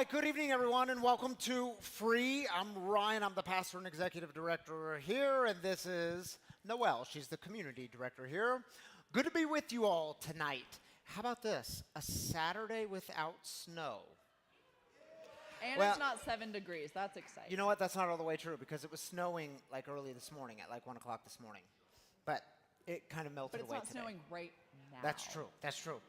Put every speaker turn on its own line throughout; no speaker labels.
right, good evening, everyone, and welcome to Free. I'm Ryan. I'm the pastor and executive director here, and this is Noelle. She's the community director here. Good to be with you all tonight. How about this? A Saturday without snow.
And
Well,
it's not 7 degrees. That's exciting.
You know what? That's not all the way true because it was snowing like early this morning at like 1 o'clock this morning. But it kind of melted
But it's
away
not
today.
snowing right now.
That's true. That's true.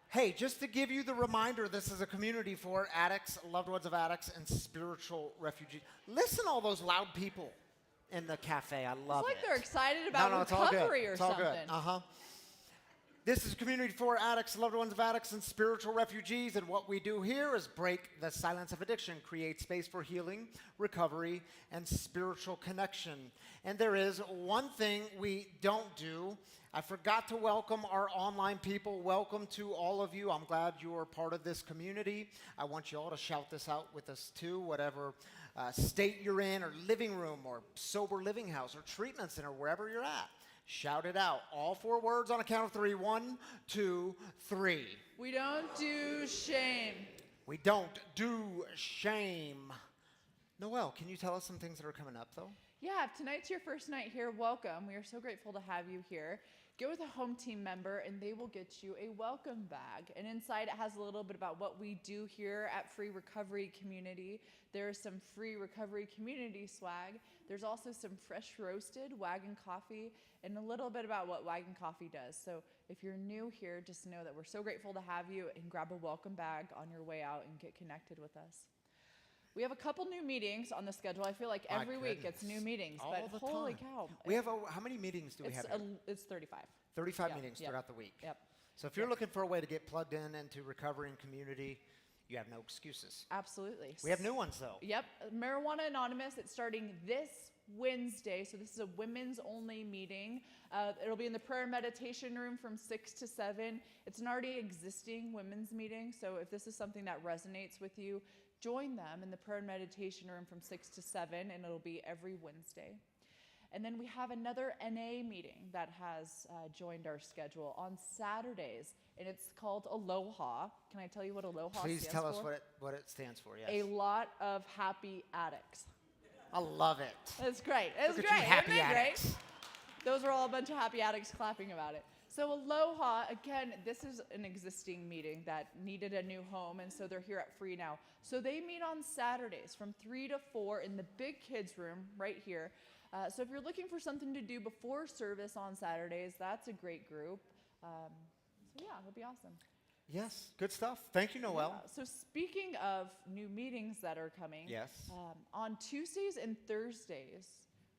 Hey, just to give you the reminder, this is a community for addicts, loved ones of addicts, and spiritual refugees. Listen to all those loud people in the cafe. I love it.
It's like they're excited about
No, it's all good.
recovery or
It's all
something.
good. Uh-huh. This is a community for addicts, loved ones of addicts, and spiritual refugees. And what we do here is break the silence of addiction, create space for healing, recovery, and spiritual connection. And there is one thing we don't do. I forgot to welcome our online people. Welcome to all of you. I'm glad you're part of this community. I want you all to shout this out with us too, whatever state you're in, or living room, or sober living house, or treatment center, wherever you're at. Shout it out. All 4 words on a count of 3. 1, 2, 3.
We don't do shame.
We don't do shame. Noelle, can you tell us some things that are coming up, though?
Yeah, if tonight's your first night here, welcome. We are so grateful to have you here. Get with a home team member and they will get you a welcome bag. And inside it has a little bit about what we do here at Free Recovery Community. There's some free recovery community swag. There's also some fresh roasted Wagon Coffee and a little bit about what Wagon Coffee does. So if you're new here, just know that we're so grateful to have you, and grab a welcome bag on your way out and get connected with us. We have a couple new meetings on the schedule. I feel like every week it's new meetings,
All
but
the
holy
time.
cow.
We have how many meetings do we have here?
It's 35.
35
Yep,
meetings
yep,
throughout the week.
Yep.
So if you're looking for a way to get plugged in into recovery and community, you have no excuses.
Absolutely.
We have new ones, though.
Yep. Marijuana Anonymous, it's starting this Wednesday. So this is a women's only meeting. It'll be in the prayer and meditation room from 6 to 7. It's an already existing women's meeting. So if this is something that resonates with you, join them in the prayer and meditation room from 6 to 7, and it'll be every Wednesday. And then we have another NA meeting that has joined our schedule on Saturdays, and it's called Aloha. Can I tell you what Aloha stands for?
Please tell us what it stands for, yes.
A lot of happy addicts.
I love it.
It's great. It's
Look
great.
at you, happy
Isn't it
addicts.
great? Those are all a bunch of happy addicts clapping about it. So Aloha, again, this is an existing meeting that needed a new home, and so they're here at Free now. So they meet on Saturdays from 3 to 4 in the big kids room right here. So if you're looking for something to do before service on Saturdays, that's a great group. So yeah, it'll be awesome.
Yes, good stuff. Thank you, Noelle.
So speaking of new meetings that are coming,
Yes.
On Tuesdays and Thursdays,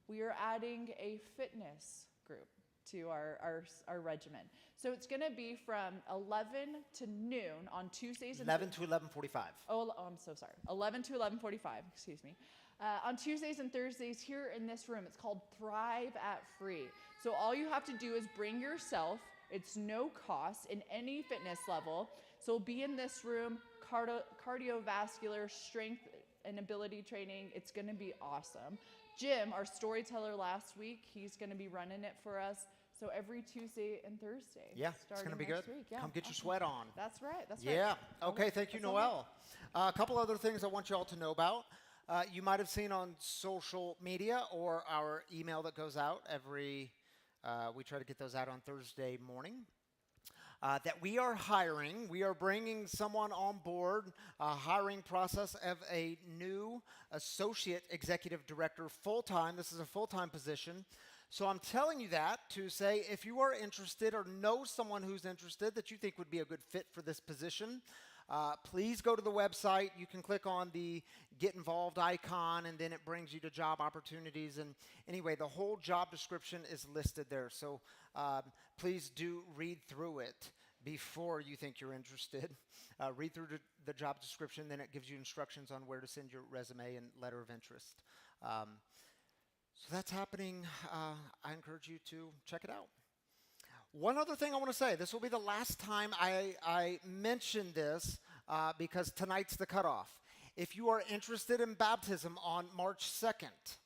we are adding a fitness group to our regimen. So it's going to be from 11 to noon on Tuesdays and
11 to 11:45.
Oh, I'm so sorry. 11 to 11:45, excuse me. On Tuesdays and Thursdays here in this room. It's called Thrive at Free. So all you have to do is bring yourself. It's no cost in any fitness level. So be in this room, cardiovascular, strength and ability training. It's going to be awesome. Jim, our storyteller last week, he's going to be running it for us. So every Tuesday and Thursday.
Yeah, it's going to be good.
Week. Yeah,
Come get your
awesome.
sweat on.
That's right. That's
Yeah.
right.
Okay, thank you, Noelle. A couple other things I want you all to know about. You might have seen on social media or our email that goes out every, we try to get those out on Thursday morning. That we are hiring. We are bringing someone on board, a hiring process of a new associate executive director full-time. This is a full-time position. So I'm telling you that to say if you are interested or know someone who's interested that you think would be a good fit for this position, please go to the website. You can click on the Get Involved icon, and then it brings you to job opportunities. And anyway, the whole job description is listed there. So please do read through it before you think you're interested. Read through the job description, then it gives you instructions on where to send your resume and letter of interest. So that's happening. I encourage you to check it out. One other thing I want to say, this will be the last time I mention this because tonight's the cutoff. If you are interested in baptism on March 2nd,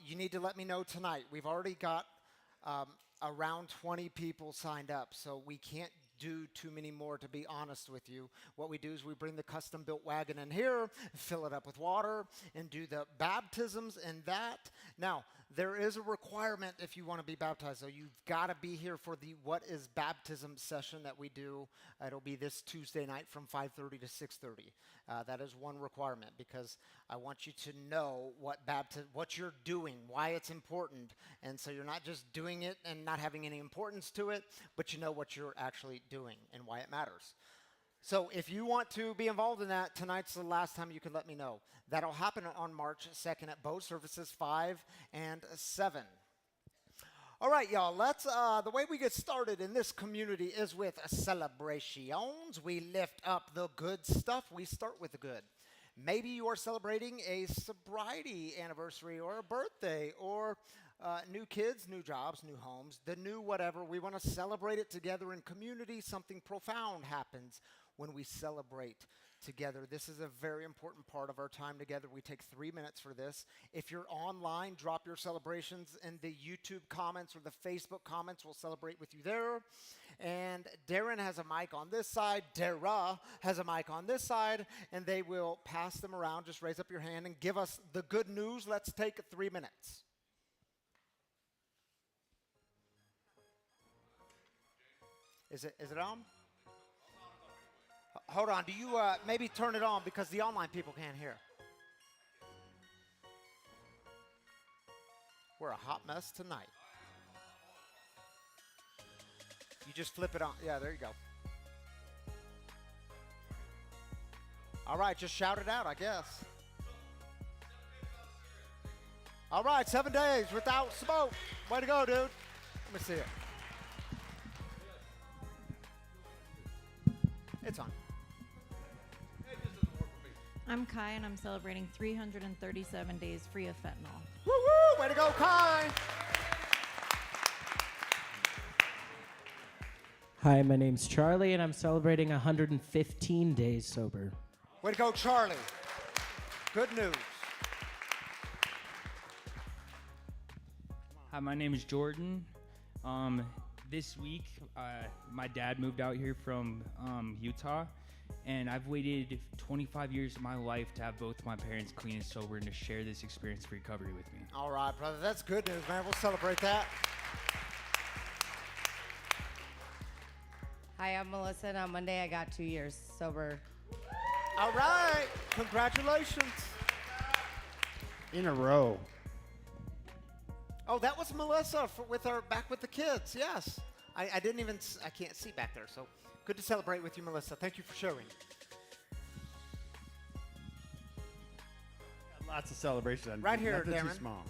you need to let me know tonight. We've already got around 20 people signed up, so we can't do too many more, to be honest with you. What we do is we bring the custom-built wagon in here, fill it up with water, and do the baptisms and that. Now, there is a requirement if you want to be baptized, so you've got to be here for the What is Baptism session that we do. It'll be this Tuesday night from 5:30 to 6:30. That is one requirement, because I want you to know what you're doing, why it's important, and so you're not just doing it and not having any importance to it, but you know what you're actually doing and why it matters. So if you want to be involved in that, tonight's the last time you can let me know. That'll happen on March 2nd at both services, 5 and 7. All right, y'all, the way we get started in this community is with celebrations. We lift up the good stuff. We start with the good. Maybe you are celebrating a sobriety anniversary or a birthday or new kids, new jobs, new homes, the new whatever. We want to celebrate it together in community. Something profound happens when we celebrate together. This is a very important part of our time together. We take 3 minutes for this. If you're online, drop your celebrations in the YouTube comments or the Facebook comments. We'll celebrate with you there. And Darren has a mic on this side. Dara has a mic on this side. And they will pass them around. Just raise up your hand and give us the good news. Let's take 3 minutes. Is it on? Hold on. Do you maybe turn it on, because the online people can't hear? We're a hot mess tonight. You just flip it on. Yeah, there you go. All right, just shout it out, I guess. All right, 7 days without smoke. Way to go, dude. Let me see it. It's on.
I'm Kai, and I'm celebrating 337 days free of fentanyl.
Woo woo! Way to go, Kai!
Hi, my name's Charlie, and I'm celebrating 115 days sober.
Way to go, Charlie. Good news.
Hi, my name is Jordan. This week, my dad moved out here from Utah, and I've waited 25 years of my life to have both my parents clean and sober and to share this experience of recovery with me.
All right, brother. That's good news, man. We'll celebrate that.
Hi, I'm Melissa, and on Monday I got 2 years sober.
All right. Congratulations.
In a row.
Oh, that was Melissa back with the kids. Yes. I can't see back there. So good to celebrate with you, Melissa. Thank you for sharing.
Lots of celebrations.
Right here,
Nothing
Darren.
too small.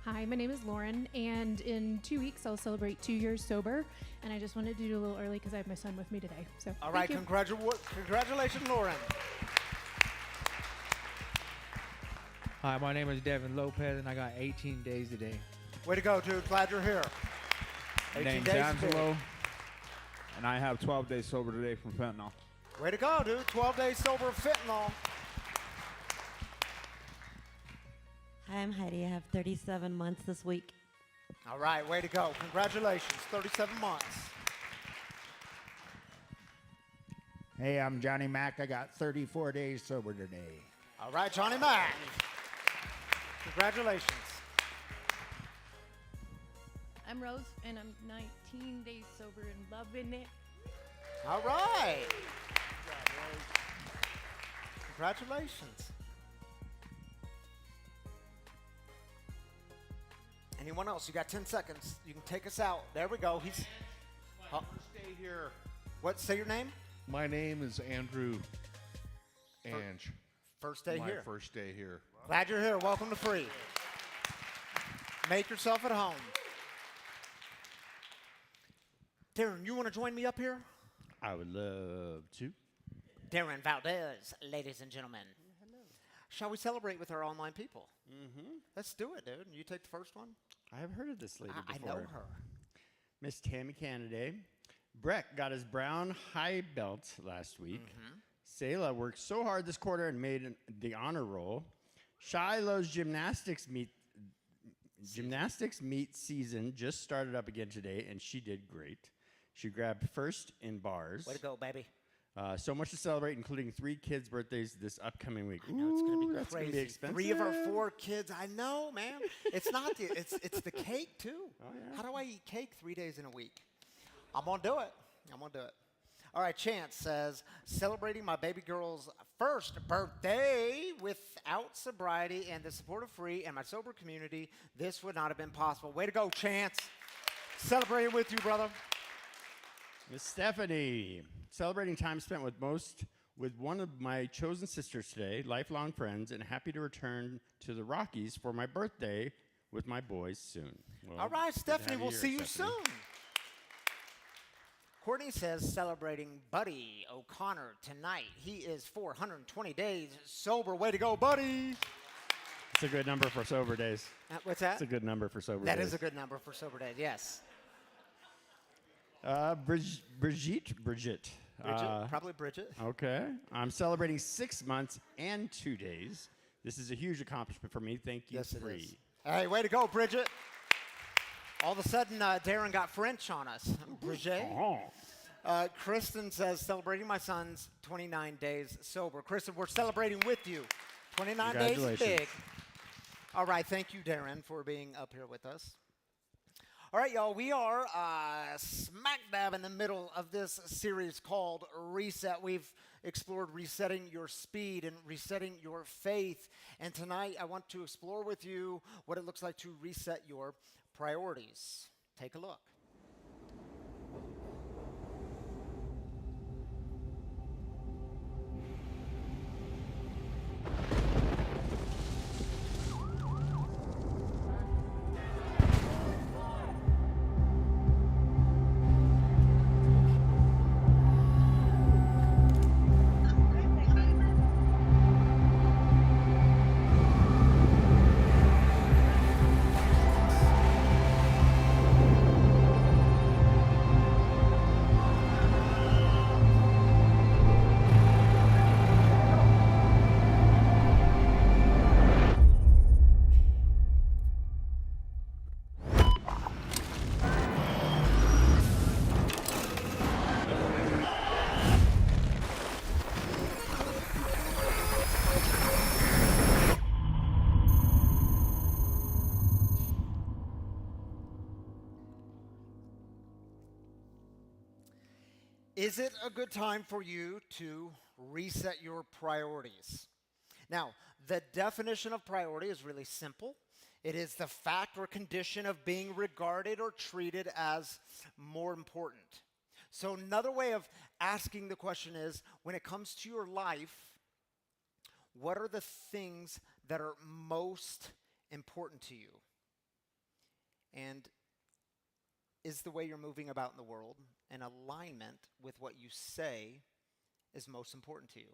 Hi, my name is Lauren, and in 2 weeks I'll celebrate 2 years sober, and I just wanted to do it a little early because I have my son with me today. So,
All right, congratulations, Lauren.
Hi, my name is Devin Lopez, and I got 18 days today.
Way to go, dude. Glad you're here. 18
Name's
days
Angelo, and I have 12 days sober today from fentanyl.
Way to go, dude. 12 days sober of fentanyl.
Hi, I'm Heidi. I have 37 months this week.
All right, way to go. Congratulations. 37 months.
Hey, I'm Johnny Mack. I got 34 days sober today.
All right, Johnny Mack. Congratulations.
I'm Rose, and I'm 19 days sober and loving it.
All right. Congratulations. Anyone else? You got 10 seconds. You can take us out. There we go. He's.
First day here.
What? Say your name.
My name is Andrew Ange.
First day here.
My first day here.
Glad you're here. Welcome to Free. Make yourself at home. Darren, you want to join me up here?
I would love to.
Darren Valdez, ladies and gentlemen.
Hello.
Shall we celebrate with our online people?
Mm-hmm.
Let's do it, dude. You take the first one?
I have heard of this lady
I
before.
know her.
Miss Tammy Canada. Breck got his brown high belt last week. Selah worked so hard this quarter and made the honor roll. Shy loves gymnastics meet Gymnastics meet season just started up again today, and she did great. She grabbed first in bars.
Way to go, baby.
So much to celebrate, including 3 kids' birthdays this upcoming week.
I know it's gonna be
that's
crazy.
Gonna be expensive.
3 of our 4 kids. I know, man. It's not the it's the cake too.
Oh, yeah.
How do I eat cake 3 days in a week? I'm gonna do it. All right, Chance says, celebrating my baby girl's first birthday without sobriety and the support of Free and my sober community, this would not have been possible. Way to go, Chance. Celebrating with you, brother.
Miss Stephanie, celebrating time spent with one of my chosen sisters today, lifelong friends, and happy to return to the Rockies for my birthday with my boys soon. Well,
All right,
good to have
Stephanie, we'll
here,
see you
Stephanie.
soon. Courtney says, celebrating Buddy O'Connor tonight. He is 420 days sober. Way to go, Buddy.
It's a good number for sober days.
What's that?
It's a good number for sober days.
That is a good number for sober days, yes.
Brigitte.
Bridget, probably Bridget.
Okay. I'm celebrating 6 months and 2 days. This is a huge accomplishment for me. Thank you,
Yes, it
Free.
is. Hey, way to go, Bridget. All of a sudden, Darren got French on us. Bridget. Kristen says, celebrating my son's 29 days sober. Kristen, we're celebrating with you. 29 days is big. All right, thank you, Darren, for being up here with us. All right, y'all, we are smack dab in the middle of this series called Reset. We've explored resetting your speed and resetting your faith. And tonight, I want to explore with you what it looks like to reset your priorities. Take a look. Is it a good time for you to reset your priorities? Now, the definition of priority is really simple. It is the fact or condition of being regarded or treated as more important. So another way of asking the question is, when it comes to your life, what are the things that are most important to you? And is the way you're moving about in the world in alignment with what you say is most important to you?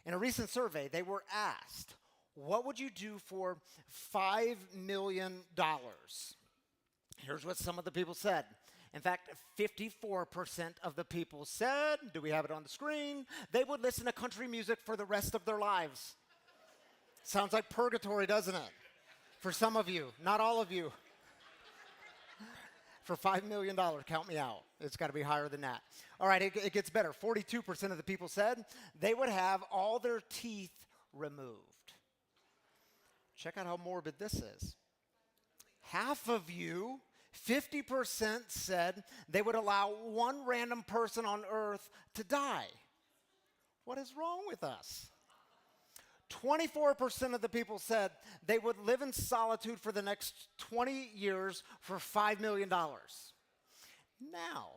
In a recent survey, they were asked, what would you do for $5 million? Here's what some of the people said. In fact, 54% of the people said, do we have it on the screen? They would listen to country music for the rest of their lives. Sounds like purgatory, doesn't it? For some of you, not all of you. For $5 million, count me out. It's got to be higher than that. All right, it gets better. 42% of the people said they would have all their teeth removed. Check out how morbid this is. Half of you, 50%, said they would allow one random person on earth to die. What is wrong with us? 24% of the people said they would live in solitude for the next 20 years for $5 million. Now,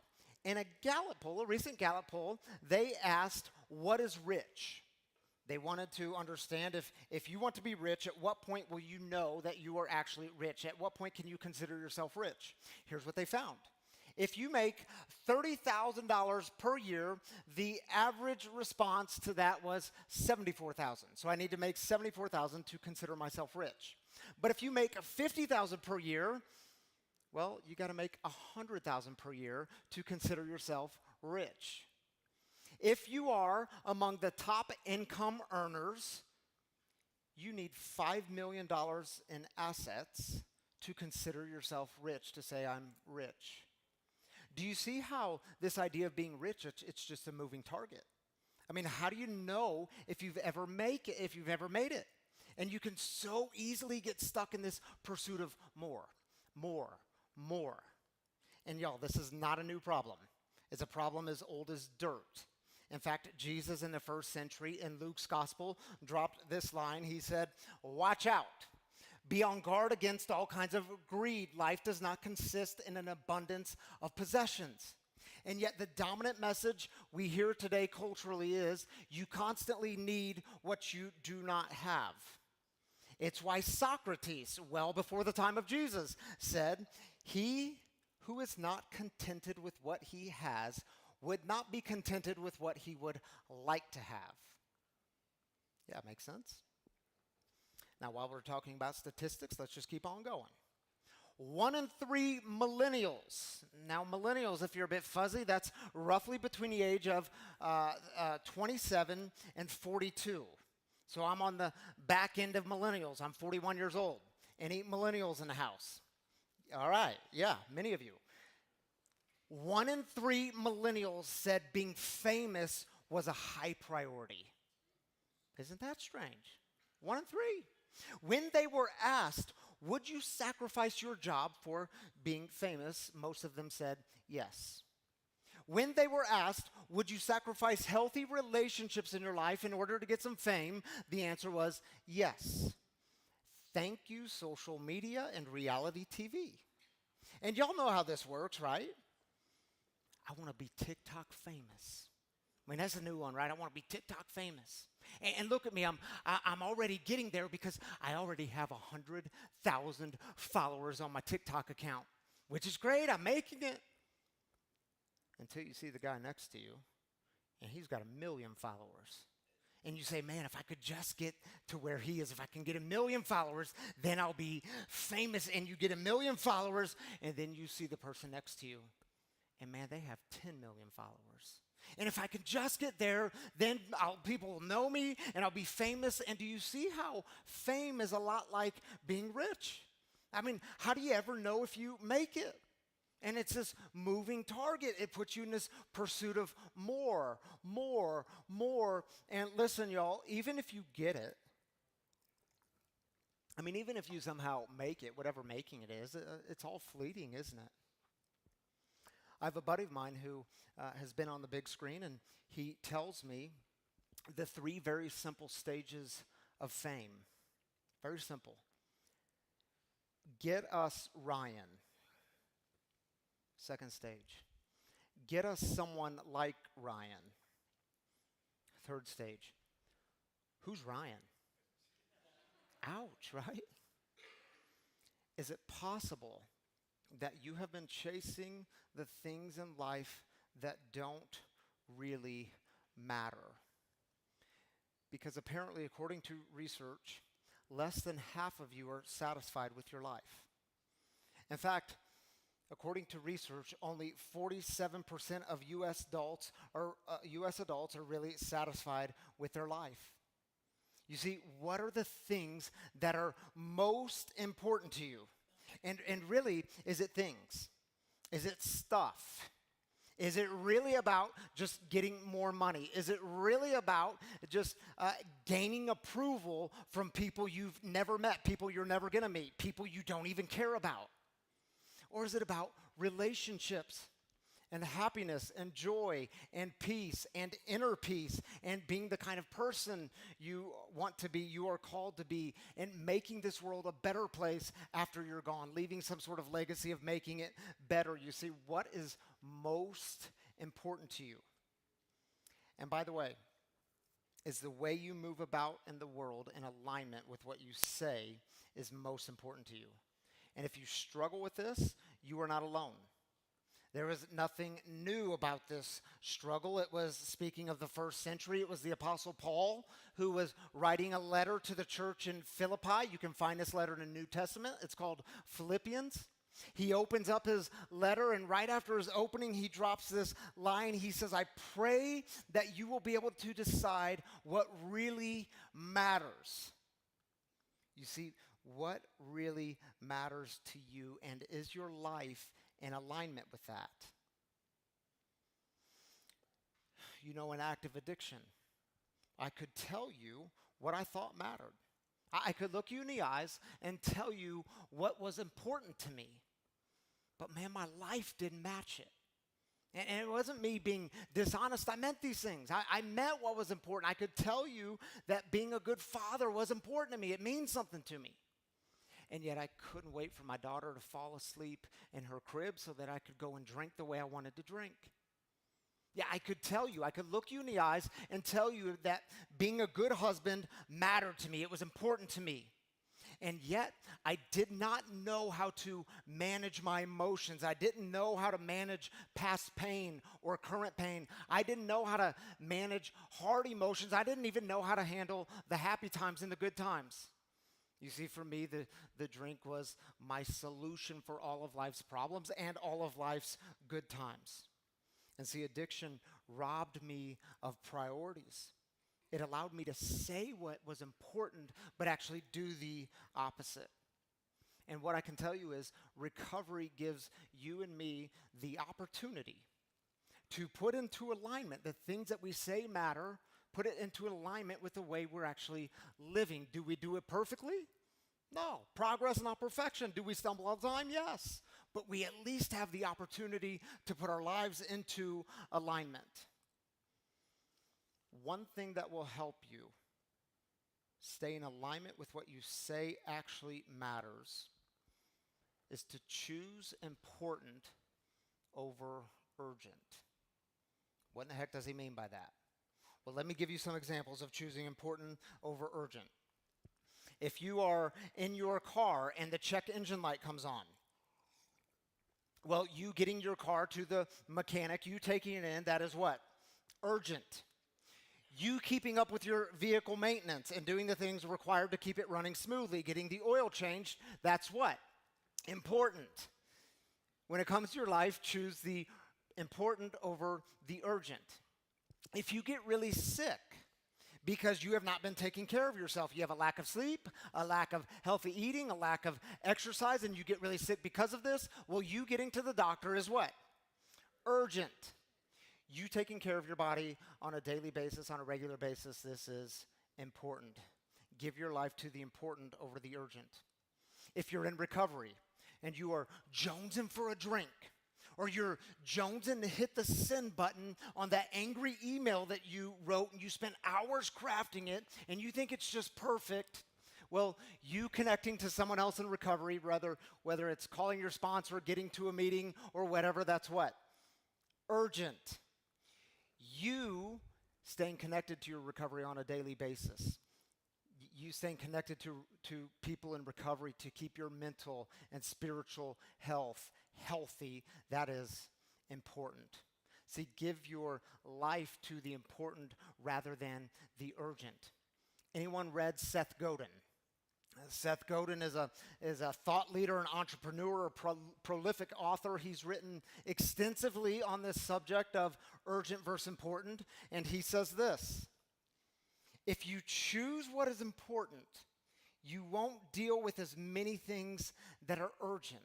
in a Gallup poll, a recent Gallup poll, they asked, what is rich? They wanted to understand if you want to be rich, at what point will you know that you are actually rich? At what point can you consider yourself rich? Here's what they found. If you make $30,000 per year, the average response to that was $74,000. So I need to make $74,000 to consider myself rich. But if you make $50,000 per year, well, you got to make $100,000 per year to consider yourself rich. If you are among the top income earners, you need $5 million in assets to consider yourself rich, to say, I'm rich. Do you see how this idea of being rich, it's just a moving target? I mean, how do you know if you've ever made it? And you can so easily get stuck in this pursuit of more, more, more. And y'all, this is not a new problem. It's a problem as old as dirt. In fact, Jesus in the first century in Luke's gospel dropped this line. He said, watch out. Be on guard against all kinds of greed. Life does not consist in an abundance of possessions. And yet the dominant message we hear today culturally is you constantly need what you do not have. It's why Socrates, well before the time of Jesus, said, he who is not contented with what he has would not be contented with what he would like to have. Yeah, makes sense. Now, while we're talking about statistics, let's just keep on going. 1 in 3 millennials. Now, millennials, if you're a bit fuzzy, that's roughly between the age of 27 and 42. So I'm on the back end of millennials. I'm 41 years old. Any millennials in the house? All right, yeah, many of you. 1 in 3 millennials said being famous was a high priority. Isn't that strange? 1 in 3. When they were asked, would you sacrifice your job for being famous? Most of them said yes. When they were asked, would you sacrifice healthy relationships in your life in order to get some fame? The answer was yes. Thank you, social media and reality TV. And y'all know how this works, right? I want to be TikTok famous. I mean, that's a new one, right? I want to be TikTok famous. And look at me, I'm already getting there because I already have 100,000 followers on my TikTok account, which is great. I'm making it. Until you see the guy next to you, and he's got 1 million followers. And you say, man, if I could just get to where he is, if I can get 1 million followers, then I'll be famous. And you get 1 million followers, and then you see the person next to you, and man, they have 10 million followers. And if I can just get there, then people will know me and I'll be famous. And do you see how fame is a lot like being rich? I mean, how do you ever know if you make it? And it's this moving target. It puts you in this pursuit of more, more, more. And listen, y'all, even if you get it, I mean, even if you somehow make it, whatever making it is, it's all fleeting, isn't it? I have a buddy of mine who has been on the big screen, and he tells me the 3 very simple stages of fame. Very simple. Get us Ryan. Second stage. Get us someone like Ryan. Third stage. Who's Ryan? Ouch, right? Is it possible that you have been chasing the things in life that don't really matter? Because apparently, according to research, less than half of you are satisfied with your life. In fact, according to research, only 47% of U.S. adults are really satisfied with their life. You see, what are the things that are most important to you? And really, is it things? Is it stuff? Is it really about just getting more money? Is it really about just gaining approval from people you've never met, people you're never going to meet, people you don't even care about? Or is it about relationships and happiness and joy and peace and inner peace and being the kind of person you want to be, you are called to be, and making this world a better place after you're gone, leaving some sort of legacy of making it better? You see, what is most important to you? And by the way, is the way you move about in the world in alignment with what you say is most important to you? And if you struggle with this, you are not alone. There is nothing new about this struggle. It was, speaking of the first century, it was the Apostle Paul who was writing a letter to the church in Philippi. You can find this letter in the New Testament. It's called Philippians. He opens up his letter, and right after his opening, he drops this line. He says, I pray that you will be able to decide what really matters. You see, what really matters to you, and is your life in alignment with that? You know, an active addiction. I could tell you what I thought mattered. I could look you in the eyes and tell you what was important to me. But man, my life didn't match it. And it wasn't me being dishonest. I meant these things. I meant what was important. I could tell you that being a good father was important to me. It means something to me. And yet I couldn't wait for my daughter to fall asleep in her crib so that I could go and drink the way I wanted to drink. Yeah, I could tell you, I could look you in the eyes and tell you that being a good husband mattered to me. It was important to me. And yet, I did not know how to manage my emotions. I didn't know how to manage past pain or current pain. I didn't know how to manage hard emotions. I didn't even know how to handle the happy times and the good times. You see, for me, the drink was my solution for all of life's problems and all of life's good times. And see, addiction robbed me of priorities. It allowed me to say what was important, but actually do the opposite. And what I can tell you is recovery gives you and me the opportunity to put into alignment the things that we say matter, put it into alignment with the way we're actually living. Do we do it perfectly? No. Progress, not perfection. Do we stumble all the time? Yes. But we at least have the opportunity to put our lives into alignment. One thing that will help you stay in alignment with what you say actually matters is to choose important over urgent. What in the heck does he mean by that? Well, let me give you some examples of choosing important over urgent. If you are in your car and the check engine light comes on, well, you getting your car to the mechanic, you taking it in, that is what? Urgent. You keeping up with your vehicle maintenance and doing the things required to keep it running smoothly, getting the oil changed, that's what? Important. When it comes to your life, choose the important over the urgent. If you get really sick because you have not been taking care of yourself, you have a lack of sleep, a lack of healthy eating, a lack of exercise, and you get really sick because of this, well, you getting to the doctor is what? Urgent. You taking care of your body on a daily basis, on a regular basis, this is important. Give your life to the important over the urgent. If you're in recovery and you are jonesing for a drink, or you're jonesing to hit the send button on that angry email that you wrote and you spent hours crafting it and you think it's just perfect, well, you connecting to someone else in recovery, whether it's calling your sponsor, getting to a meeting, or whatever, that's what? Urgent. You staying connected to your recovery on a daily basis. You staying connected to people in recovery to keep your mental and spiritual health healthy, that is important. See, give your life to the important rather than the urgent. Anyone read Seth Godin? Seth Godin is a thought leader, an entrepreneur, a prolific author. He's written extensively on this subject of urgent versus important, and he says this: if you choose what is important, you won't deal with as many things that are urgent.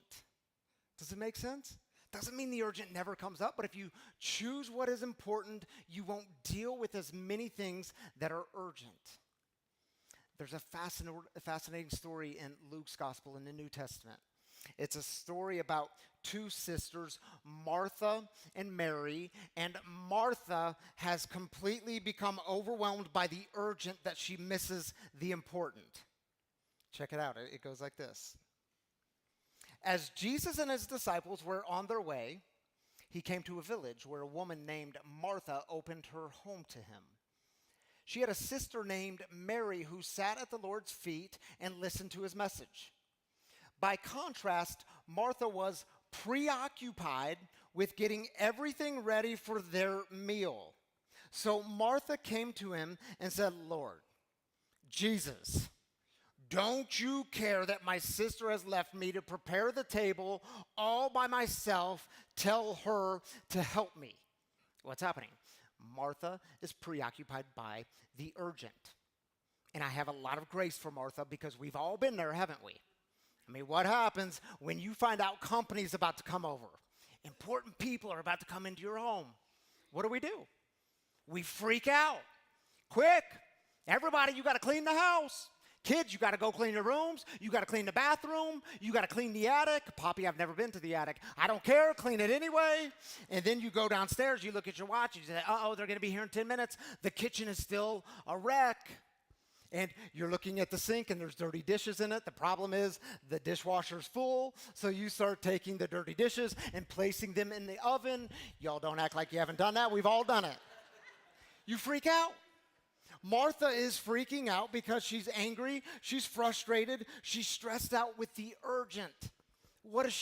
Does it make sense? Doesn't mean the urgent never comes up, but if you choose what is important, you won't deal with as many things that are urgent. There's a fascinating story in Luke's gospel in the New Testament. It's a story about two sisters, Martha and Mary, and Martha has completely become overwhelmed by the urgent that she misses the important. Check it out. It goes like this. As Jesus and his disciples were on their way, he came to a village where a woman named Martha opened her home to him. She had a sister named Mary who sat at the Lord's feet and listened to his message. By contrast, Martha was preoccupied with getting everything ready for their meal. So Martha came to him and said, Lord, Jesus, don't you care that my sister has left me to prepare the table all by myself? Tell her to help me. What's happening? Martha is preoccupied by the urgent. And I have a lot of grace for Martha because we've all been there, haven't we? I mean, what happens when you find out company's about to come over? Important people are about to come into your home. What do? We freak out. Quick, everybody, you got to clean the house. Kids, you got to go clean your rooms. You got to clean the bathroom. You got to clean the attic. Poppy, I've never been to the attic. I don't care. Clean it anyway. And then you go downstairs. You look at your watch. You say, uh-oh, they're going to be here in 10 minutes. The kitchen is still a wreck. And you're looking at the sink, and there's dirty dishes in it. The problem is the dishwasher's full. So you start taking the dirty dishes and placing them in the oven. Y'all don't act like you haven't done that. We've all done it. You freak out. Martha is freaking out because she's angry, she's frustrated, she's stressed out with the urgent. What does?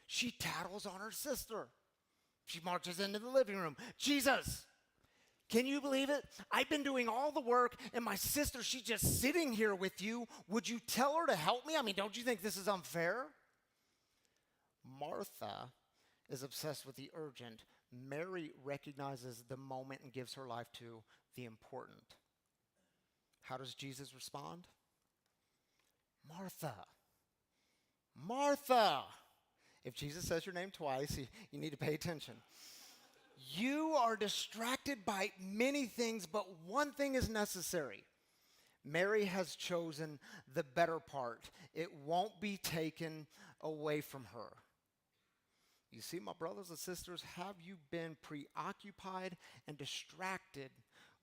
She tattles on her sister. She marches into the living room. Jesus, can you believe it? I've been doing all the work, and my sister, she's just sitting here with you. Would you tell her to help me? I mean, don't you think this is unfair? Martha is obsessed with the urgent. Mary recognizes the moment and gives her life to the important. How does Jesus respond? Martha. Martha. If Jesus says your name twice, you need to pay attention. You are distracted by many things, but one thing is necessary. Mary has chosen the better part. It won't be taken away from her. You see, my brothers and sisters, have you been preoccupied and distracted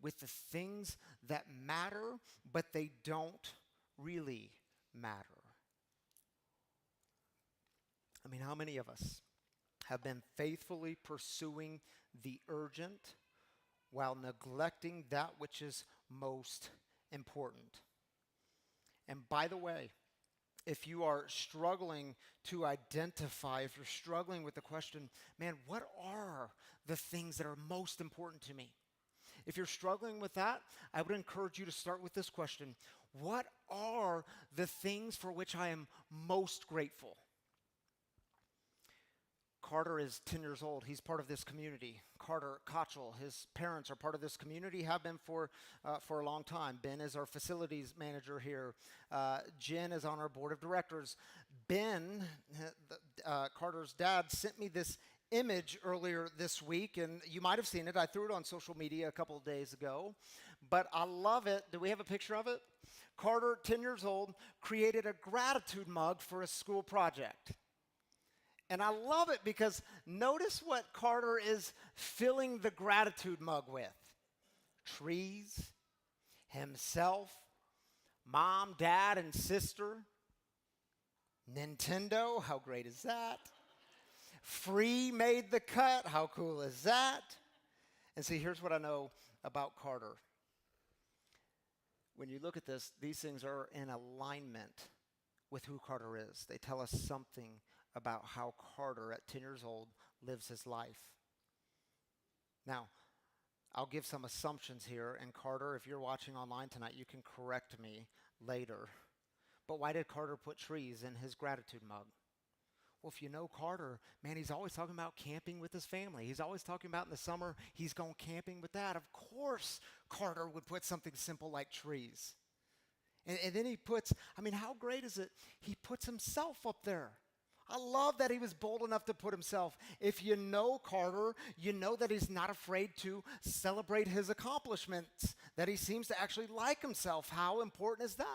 with the things that matter, but they don't really matter? I mean, how many of us have been faithfully pursuing the urgent while neglecting that which is most important? And by the way, if you are struggling to identify, if you're struggling with the question, man, what are the things that are most important to me? If you're struggling with that, I would encourage you to start with this question. What are the things for which I am most grateful? Carter is 10 years old. He's part of this community. Carter Kochel, his parents are part of this community, have been for a long time. Ben is our facilities manager here. Jen is on our board of directors. Ben, Carter's dad, sent me this image earlier this week, and you might have seen it. I threw it on social media a couple of days ago, but I love it. Do we have a picture of it? Carter, 10 years old, created a gratitude mug for a school project. And I love it because notice what Carter is filling the gratitude mug with. Trees, himself, mom, dad, and sister. Nintendo, how great is that? Free made the cut, how cool is that? And see, here's what I know about Carter. When you look at this, these things are in alignment with who Carter is. They tell us something about how Carter, at 10 years old, lives his life. Now, I'll give some assumptions here, and Carter, if you're watching online tonight, you can correct me later. But why did Carter put trees in his gratitude mug? Well, if you know Carter, man, he's always talking about camping with his family. He's always talking about in the summer, he's going camping with that. Of course, Carter would put something simple like trees. And then he puts, I mean, how great is it? He puts himself up there. I love that he was bold enough to put himself. If you know Carter, you know that he's not afraid to celebrate his accomplishments, that he seems to actually like himself. How important is that?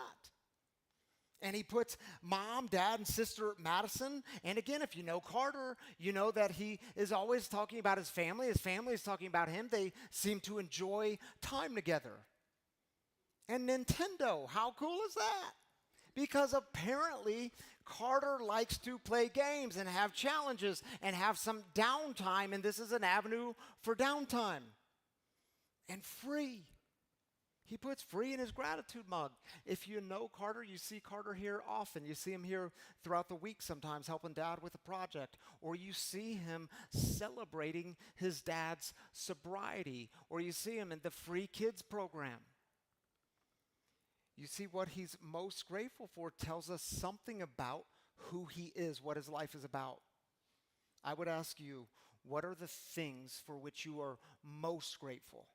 And he puts mom, dad, and sister Madison. And again, if you know Carter, you know that he is always talking about his family. His family is talking about him. They seem to enjoy time together. And Nintendo, how cool is that? Because apparently Carter likes to play games and have challenges and have some downtime, and this is an avenue for downtime. And free. He puts free in his gratitude mug. If you know Carter, you see Carter here often. You see him here throughout the week sometimes helping dad with a project. Or you see him celebrating his dad's sobriety. Or you see him in the free kids program. You see, what he's most grateful for tells us something about who he is, what his life is about. I would ask you, what are the things for which you are most grateful?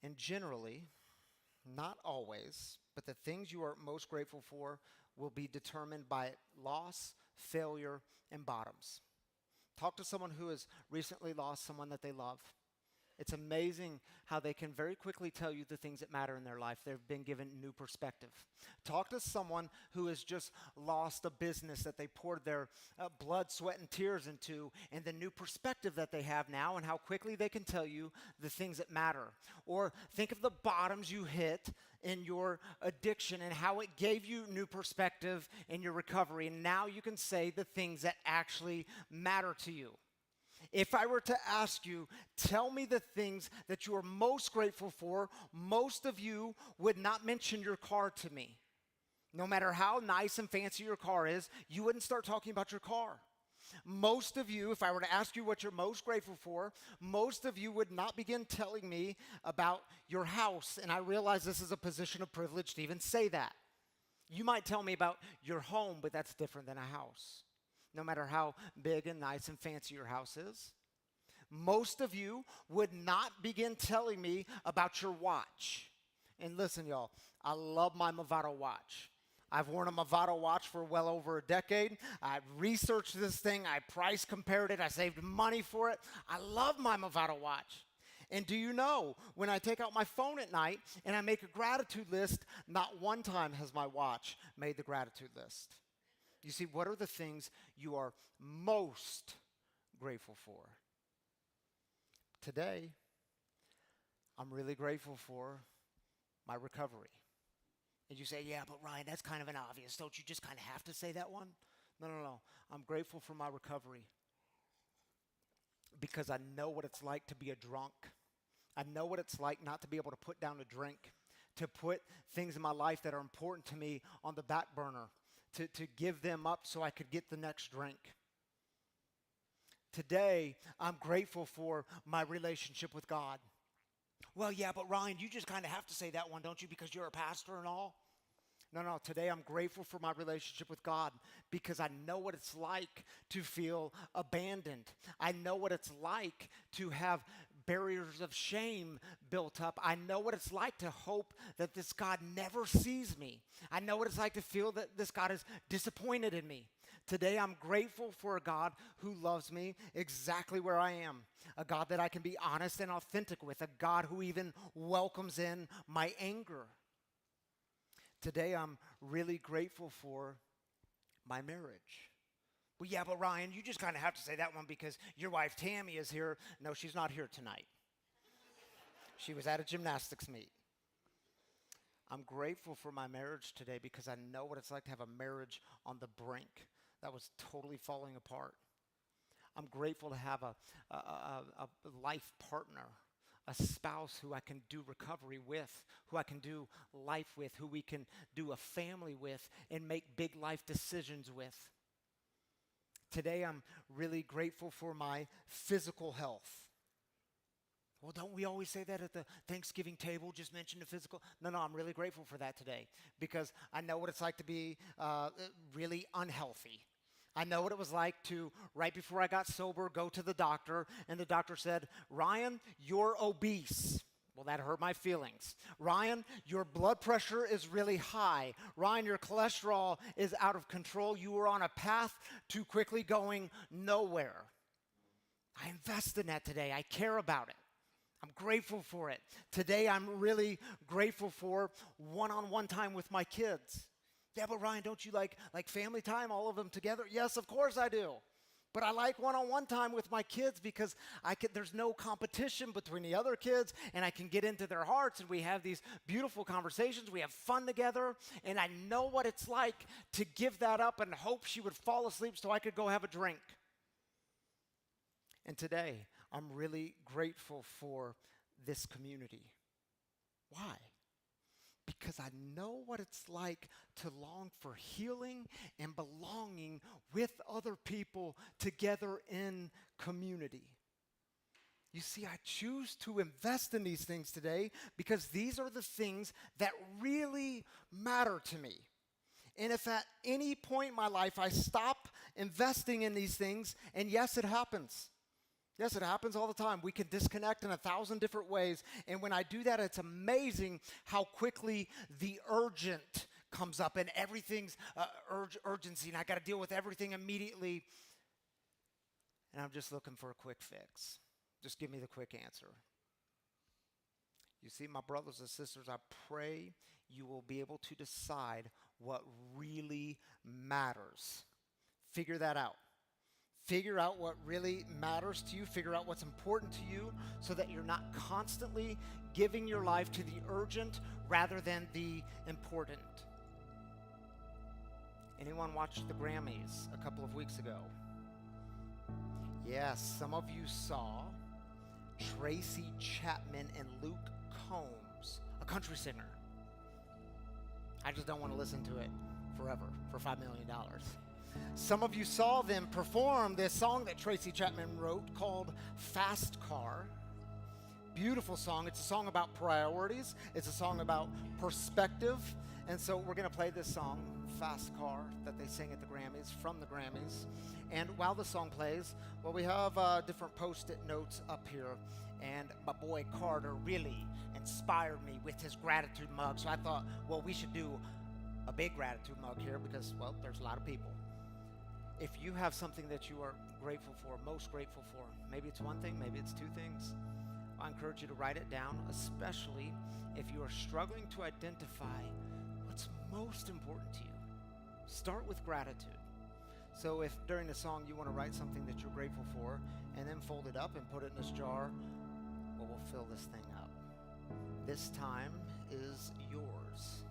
And generally, not always, but the things you are most grateful for will be determined by loss, failure, and bottoms. Talk to someone who has recently lost someone that they love. It's amazing how they can very quickly tell you the things that matter in their life. They've been given new perspective. Talk to someone who has just lost a business that they poured their blood, sweat, and tears into, and the new perspective that they have now, and how quickly they can tell you the things that matter. Or think of the bottoms you hit in your addiction and how it gave you new perspective in your recovery, and now you can say the things that actually matter to you. If I were to ask you, tell me the things that you are most grateful for, most of you would not mention your car to me. No matter how nice and fancy your car is, you wouldn't start talking about your car. Most of you, if I were to ask you what you're most grateful for, most of you would not begin telling me about your house. And I realize this is a position of privilege to even say that. You might tell me about your home, but that's different than a house. No matter how big and nice and fancy your house is. Most of you would not begin telling me about your watch. And listen, y'all, I love my Movado watch. I've worn a Movado watch for well over a decade. I researched this thing. I price compared it. I saved money for it. I love my Movado watch. And do you know, when I take out my phone at night and I make a gratitude list, not one time has my watch made the gratitude list. You see, what are the things you are most grateful for? Today, I'm really grateful for my recovery. And you say, yeah, but Ryan, that's kind of an obvious. Don't you just kind of have to say that one? No. I'm grateful for my recovery because I know what it's like to be a drunk. I know what it's like not to be able to put down a drink, to put things in my life that are important to me on the back burner. To give them up so I could get the next drink. Today, I'm grateful for my relationship with God. Well, yeah, but Ryan, you just kind of have to say that one, don't you, because you're a pastor and all? No, today I'm grateful for my relationship with God because I know what it's like to feel abandoned. I know what it's like to have barriers of shame built up. I know what it's like to hope that this God never sees me. I know what it's like to feel that this God is disappointed in me. Today I'm grateful for a God who loves me exactly where I am, a God that I can be honest and authentic with, a God who even welcomes in my anger. Today I'm really grateful for my marriage. Well, yeah, but Ryan, you just kind of have to say that one because your wife Tammy is here. No, she's not here tonight. She was at a gymnastics meet. I'm grateful for my marriage today because I know what it's like to have a marriage on the brink that was totally falling apart. I'm grateful to have a life partner, a spouse who I can do recovery with, who I can do life with, who we can do a family with and make big life decisions with. Today, I'm really grateful for my physical health. Well, don't we always say that at the Thanksgiving table, just mention the physical? No, I'm really grateful for that today because I know what it's like to be really unhealthy. I know what it was like to, right before I got sober, go to the doctor, and the doctor said, Ryan, you're obese. Well, that hurt my feelings. Ryan, your blood pressure is really high. Ryan, your cholesterol is out of control. You are on a path to quickly going nowhere. I invest in that today. I care about it. I'm grateful for it. Today, I'm really grateful for one-on-one time with my kids. Yeah, but Ryan, don't you like family time, all of them together? Yes, of course I do. But I like one-on-one time with my kids because there's no competition between the other kids, and I can get into their hearts, and we have these beautiful conversations. We have fun together, and I know what it's like to give that up and hope she would fall asleep so I could go have a drink. And today, I'm really grateful for this community. Why? Because I know what it's like to long for healing and belonging with other people together in community. You see, I choose to invest in these things today because these are the things that really matter to me. And if at any point in my life I stop investing in these things, and yes, it happens. Yes, it happens all the time. We can disconnect in 1,000 different ways. And when I do that, it's amazing how quickly the urgent comes up and everything's urgency. And I got to deal with everything immediately. And I'm just looking for a quick fix. Just give me the quick answer. You see, my brothers and sisters, I pray you will be able to decide what really matters. Figure that out. Figure out what really matters to you. Figure out what's important to you so that you're not constantly giving your life to the urgent rather than the important. Anyone watched the Grammys a couple of weeks ago? Yes, some of you saw Tracy Chapman and Luke Combs, a country singer. I just don't want to listen to it forever for $5 million. Some of you saw them perform this song that Tracy Chapman wrote called Fast Car. Beautiful song. It's a song about priorities. It's a song about perspective. And so we're going to play this song, Fast Car, that they sing at the Grammys, from the Grammys. And while the song plays, well, we have different Post-it notes up here. And my boy Carter really inspired me with his gratitude mug. So I thought, well, we should do a big gratitude mug here because, well, there's a lot of people. If you have something that you are grateful for, most grateful for, maybe it's one thing, maybe it's two things, I encourage you to write it down, especially if you are struggling to identify what's most important to you. Start with gratitude. So if during the song you want to write something that you're grateful for and then fold it up and put it in this jar, well, we'll fill this thing up. This time is yours.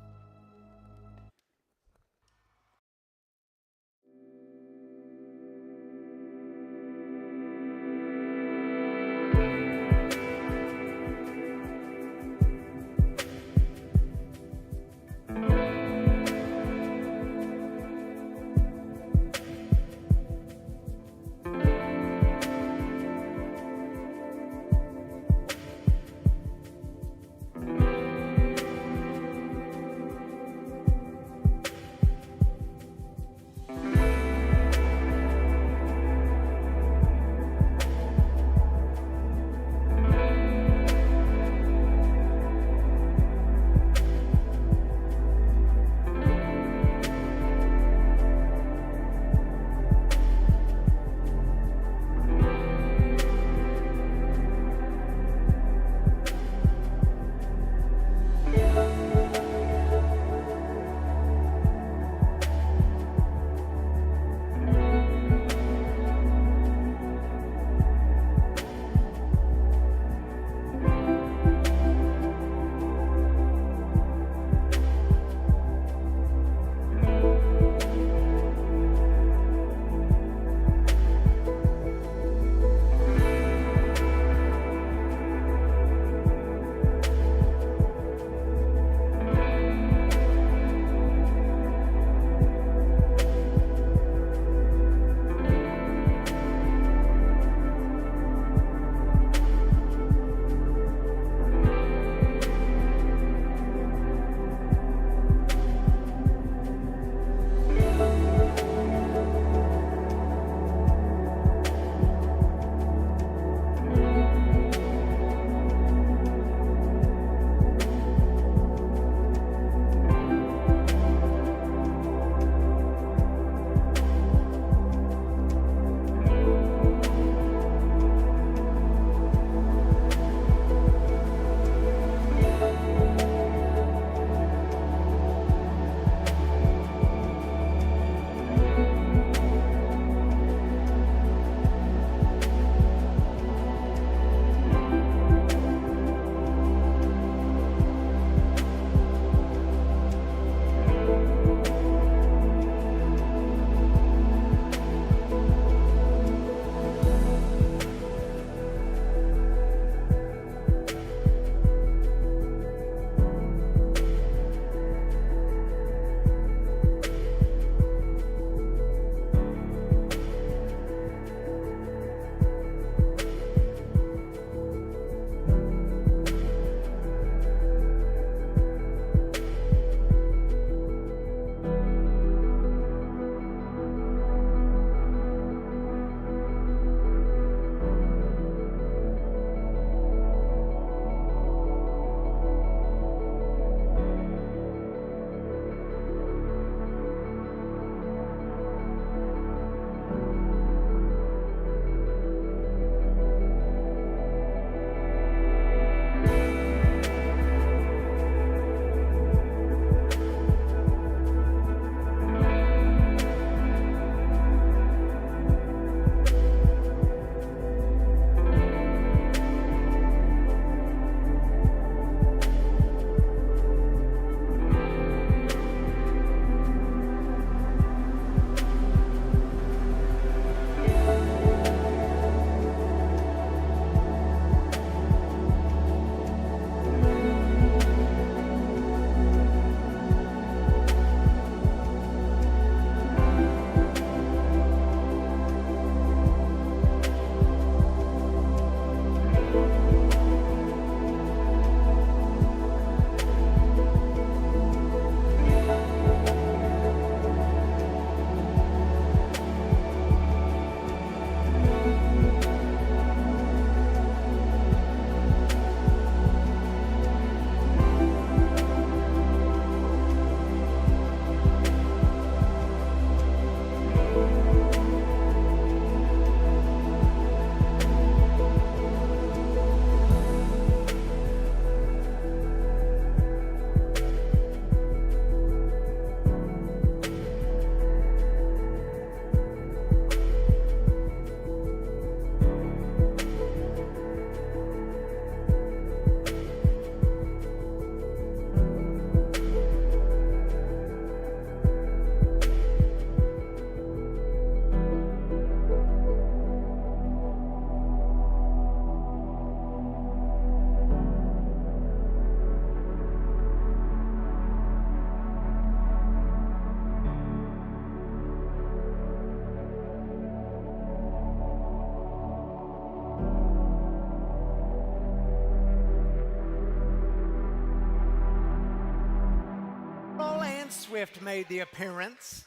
and Swift made the appearance.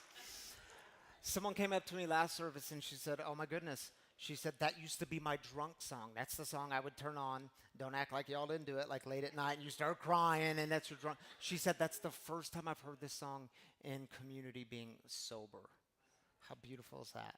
Someone came up to me last service and she said, oh my goodness. She said, that used to be my drunk song. That's the song I would turn on. Don't act like y'all didn't do it, like late at night and you start crying and that's your drunk. She said, that's the first time I've heard this song in community being sober. How beautiful is that?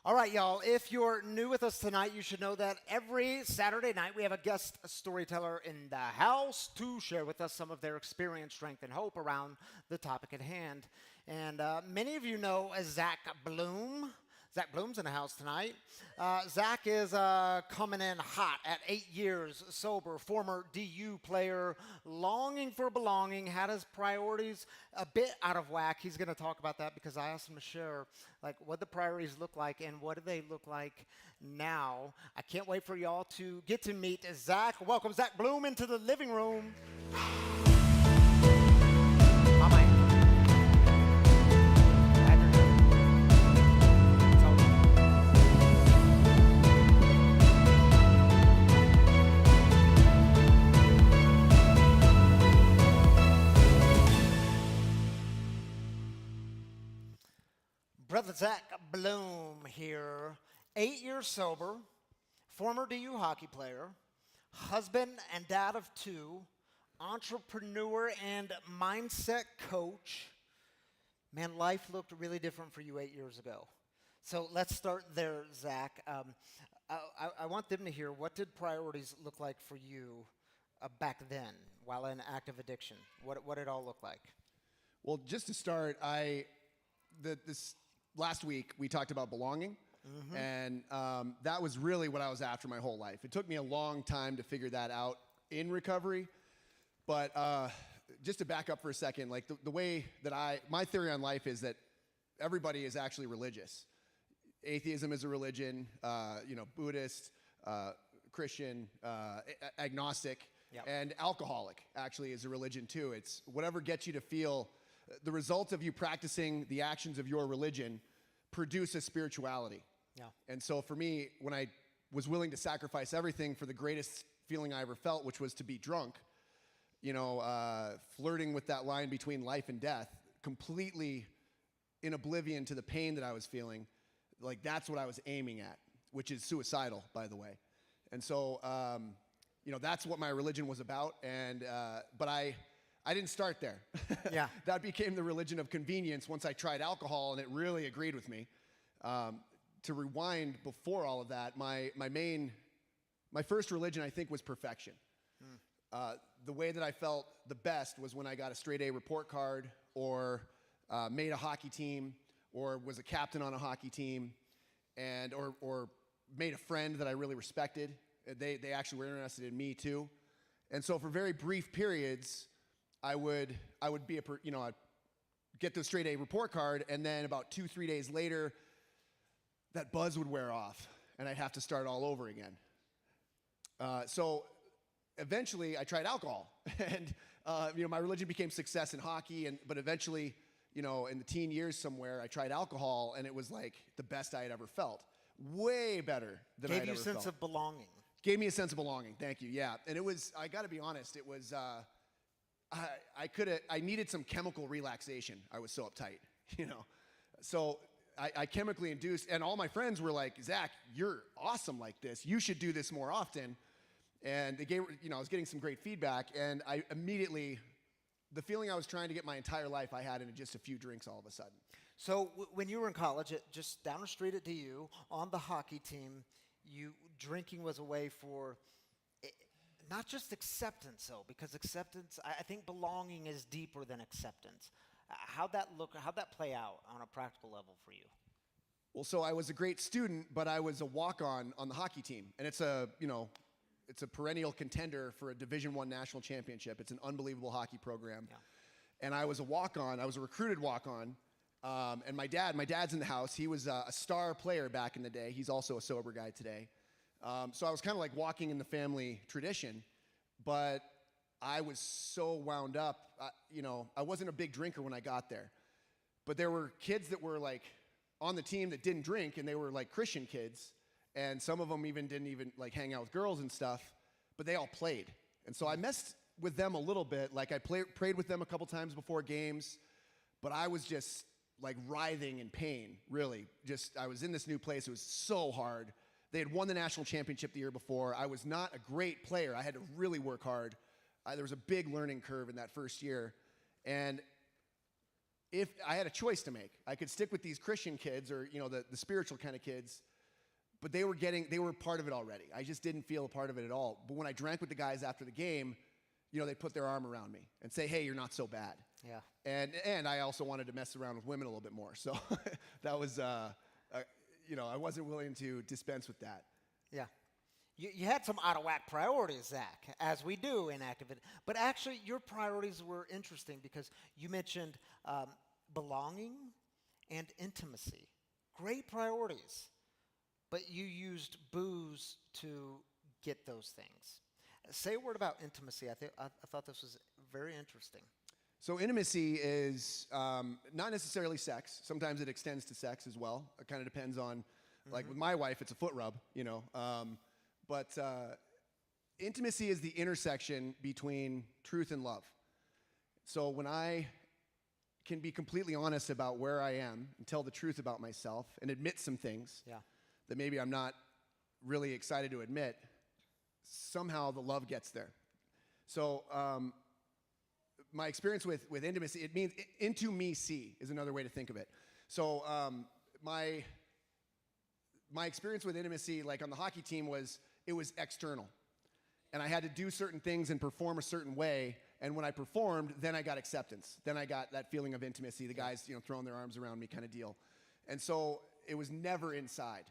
All right, y'all, if you're new with us tonight, you should know that every Saturday night we have a guest storyteller in the house to share with us some of their experience, strength, and hope around the topic at hand. And many of you know Zach Bloom. Zach Bloom's in the house tonight. Zach is coming in hot at 8 years sober, former DU player, longing for belonging, had his priorities a bit out of whack. He's going to talk about that because I asked him to share like what the priorities look like and what do they look like now. I can't wait for y'all to get to meet Zach. Welcome Zach Bloom into the living room. My man. Brother Zach Bloom here, 8 years sober, former DU hockey player, husband and dad of 2, entrepreneur and mindset coach. Man, life looked really different for you 8 years ago. So let's start there, Zach. I want them to hear, what did priorities look like for you back then while in active addiction? What did it all look like?
Well, just to start, this last week we talked about belonging, and that was really what I was after my whole life. It took me a long time to figure that out in recovery, but just to back up for a second, like the way that my theory on life is that everybody is actually religious. Atheism is a religion, Buddhist, Christian, agnostic, and alcoholic actually is a religion too. It's whatever gets you to feel. The result of you practicing the actions of your religion produce a spirituality. Yeah. And so for me, when I was willing to sacrifice everything for the greatest feeling I ever felt, which was to be drunk, flirting with that line between life and death, completely in oblivion to the pain that I was feeling, like that's what I was aiming at, which is suicidal, by the way. And so, that's what my religion was about. And, but I didn't start there. Yeah. That became the religion of convenience once I tried alcohol, and it really agreed with me. To rewind before all of that, my first religion, I think, was perfection. The way that I felt the best was when I got a straight A report card, or made a hockey team, or was a captain on a hockey team, and or made a friend that I really respected. They actually were interested in me too. And so for very brief periods, I would be I'd get the straight A report card, and then about 2-3 days later, that buzz would wear off, and I'd have to start all over again. So eventually, I tried alcohol, and my religion became success in hockey, but eventually, in the teen years somewhere, I tried alcohol, and it was like the best I had ever felt. Way better than I had ever felt.
Gave you a sense of belonging.
Gave me a sense of belonging. Thank you. Yeah, and it was. I got to be honest. It was. I needed some chemical relaxation. I was so uptight, So I chemically induced, and all my friends were like, Zach, you're awesome like this. You should do this more often. And they gave, I was getting some great feedback, and I immediately, the feeling I was trying to get my entire life, I had in just a few drinks all of a sudden.
So when you were in college, just down the street at DU, on the hockey team, drinking was a way for not just acceptance, though, because acceptance, I think belonging is deeper than acceptance. How'd that play out on a practical level for you?
Well, so I was a great student, but I was a walk-on the hockey team, and it's a perennial contender for a Division I national championship. It's an unbelievable hockey program. Yeah. And I was a walk-on. I was a recruited walk-on. And my dad's in the house. He was a star player back in the day. He's also a sober guy today. So I was kind of like walking in the family tradition, but I was so wound up. I wasn't a big drinker when I got there, but there were kids that were like on the team that didn't drink, and they were like Christian kids, and some of them didn't even like hang out with girls and stuff, but they all played. And so I messed with them a little bit. Like I prayed with them a couple times before games, but I was just like writhing in pain, really. Just, I was in this new place. It was so hard. They had won the national championship the year before. I was not a great player. I had to really work hard. There was a big learning curve in that first year. And if I had a choice to make, I could stick with these Christian kids or, you know, the spiritual kind of kids, but they were part of it already. I just didn't feel a part of it at all. But when I drank with the guys after the game, you know, they'd put their arm around me and say, hey, you're not so bad.
Yeah.
And I also wanted to mess around with women a little bit more. So that was, you know, I wasn't willing to dispense with that.
Yeah. You had some out of whack priorities, Zach, as we do in activity. But actually, your priorities were interesting because you mentioned belonging and intimacy. Great priorities. But you used booze to get those things. Say a word about intimacy. I thought this was very interesting.
So intimacy is not necessarily sex. Sometimes it extends to sex as well. It kind of depends on, like with my wife, it's a foot rub, you know. But intimacy is the intersection between truth and love. So when I can be completely honest about where I am and tell the truth about myself and admit some things that maybe I'm not really excited to admit, somehow the love gets there. So my experience with intimacy, it means into me see is another way to think of it. So my experience with intimacy, like on the hockey team, it was external. And I had to do certain things and perform a certain way. And when I performed, then I got acceptance. Then I got that feeling of intimacy, the guys, you know, throwing their arms around me kind of deal. And so it was never inside.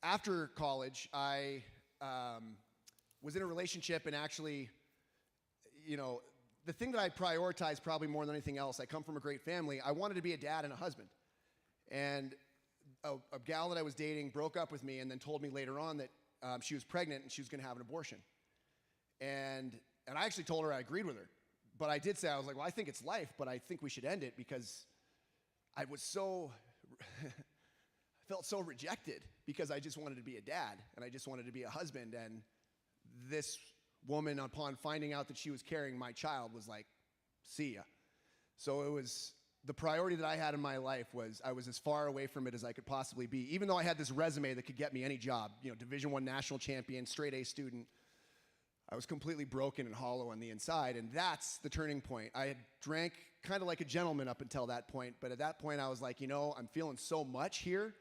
After college, I was in a relationship, and actually, you know, the thing that I prioritized probably more than anything else, I come from a great family. I wanted to be a dad and a husband. And a gal that I was dating broke up with me and then told me later on that she was pregnant and she was going to have an abortion. And I actually told her I agreed with her. But I did say, I was like, well, I think it's life, but I think we should end it because I was so, I felt so rejected because I just wanted to be a dad and I just wanted to be a husband. And this woman, upon finding out that she was carrying my child, was like, see ya. So it was, the priority that I had in my life was I was as far away from it as I could possibly be. Even though I had this resume that could get me any job, you know, Division I national champion, straight A student, I was completely broken and hollow on the inside, and that's the turning point. I had drank kind of like a gentleman up until that point, but at that point I was like, you know, I'm feeling so much here,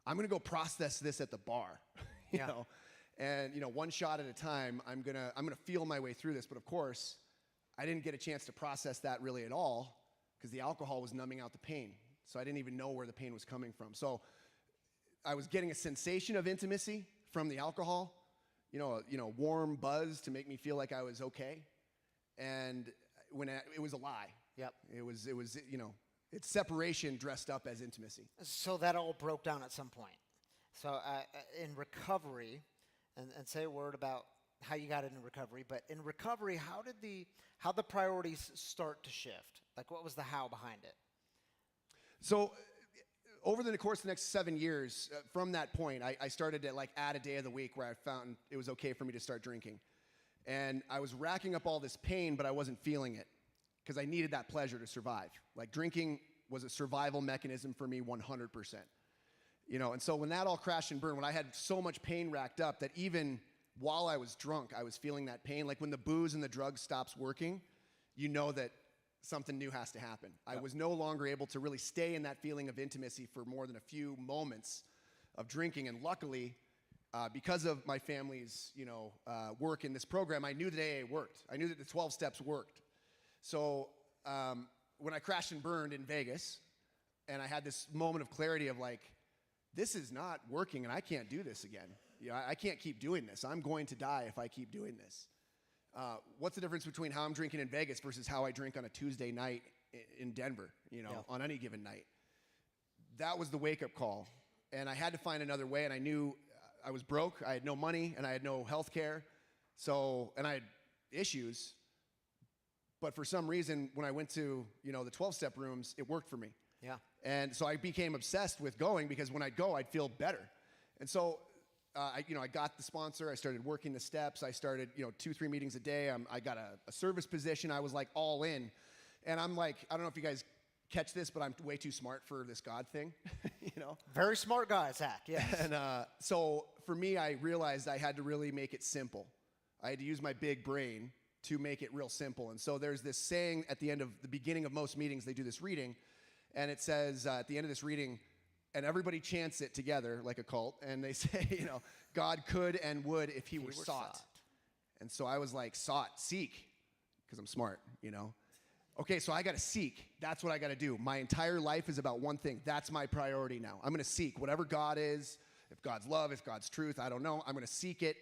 I'm gonna go process this at the bar, you know? And, you know, one shot at a time, I'm gonna feel my way through this. But of course, I didn't get a chance to process that really at all because the alcohol was numbing out the pain. So I didn't even know where the pain was coming from. So I was getting a sensation of intimacy from the alcohol, you know, warm buzz to make me feel like I was okay. And it was a lie.
Yep.
It was, you know, it's separation dressed up as intimacy.
So that all broke down at some point. So in recovery, and say a word about how you got into recovery, but in recovery, how the priorities start to shift? Like, what was the how behind it?
So over the course of the next 7 years, from that point, I started to like add a day of the week where I found it was okay for me to start drinking. And I was racking up all this pain, but I wasn't feeling it because I needed that pleasure to survive. Like drinking was a survival mechanism for me 100%. You know, and so when that all crashed and burned, when I had so much pain racked up that even while I was drunk, I was feeling that pain. Like when the booze and the drugs stops working, you know that something new has to happen. Yep. I was no longer able to really stay in that feeling of intimacy for more than a few moments of drinking. And luckily, because of my family's, you know, work in this program, I knew that AA worked. I knew that the 12 steps worked. So when I crashed and burned in Vegas, and I had this moment of clarity of like, this is not working and I can't do this again. You know, I can't keep doing this. I'm going to die if I keep doing this. What's the difference between how I'm drinking in Vegas versus how I drink on a Tuesday night in Denver, you know, on any given night? That was the wake-up call. And I had to find another way, and I knew I was broke, I had no money, and I had no health care. So, and I had issues. But for some reason, when I went to, you know, the 12-step rooms, it worked for me.
Yeah.
And so I became obsessed with going because when I'd go, I'd feel better. And so I got the sponsor. I started working the steps. I started, 2-3 meetings a day. I got a service position. I was like all in. And I'm like, I don't know if you guys catch this, but I'm way too smart for this God thing,
Very smart guy, Zach, yes.
And so for me, I realized I had to really make it simple. I had to use my big brain to make it real simple. And so there's this saying at the beginning of most meetings, they do this reading, and it says at the end of this reading, and everybody chants it together like a cult, and they say, God could and would if he were sought. And so I was like, seek, because I'm smart, Okay, so I got to seek. That's what I got to do. My entire life is about one thing. That's my priority now. I'm going to seek whatever God is, if God's love, if God's truth, I don't know. I'm going to seek it.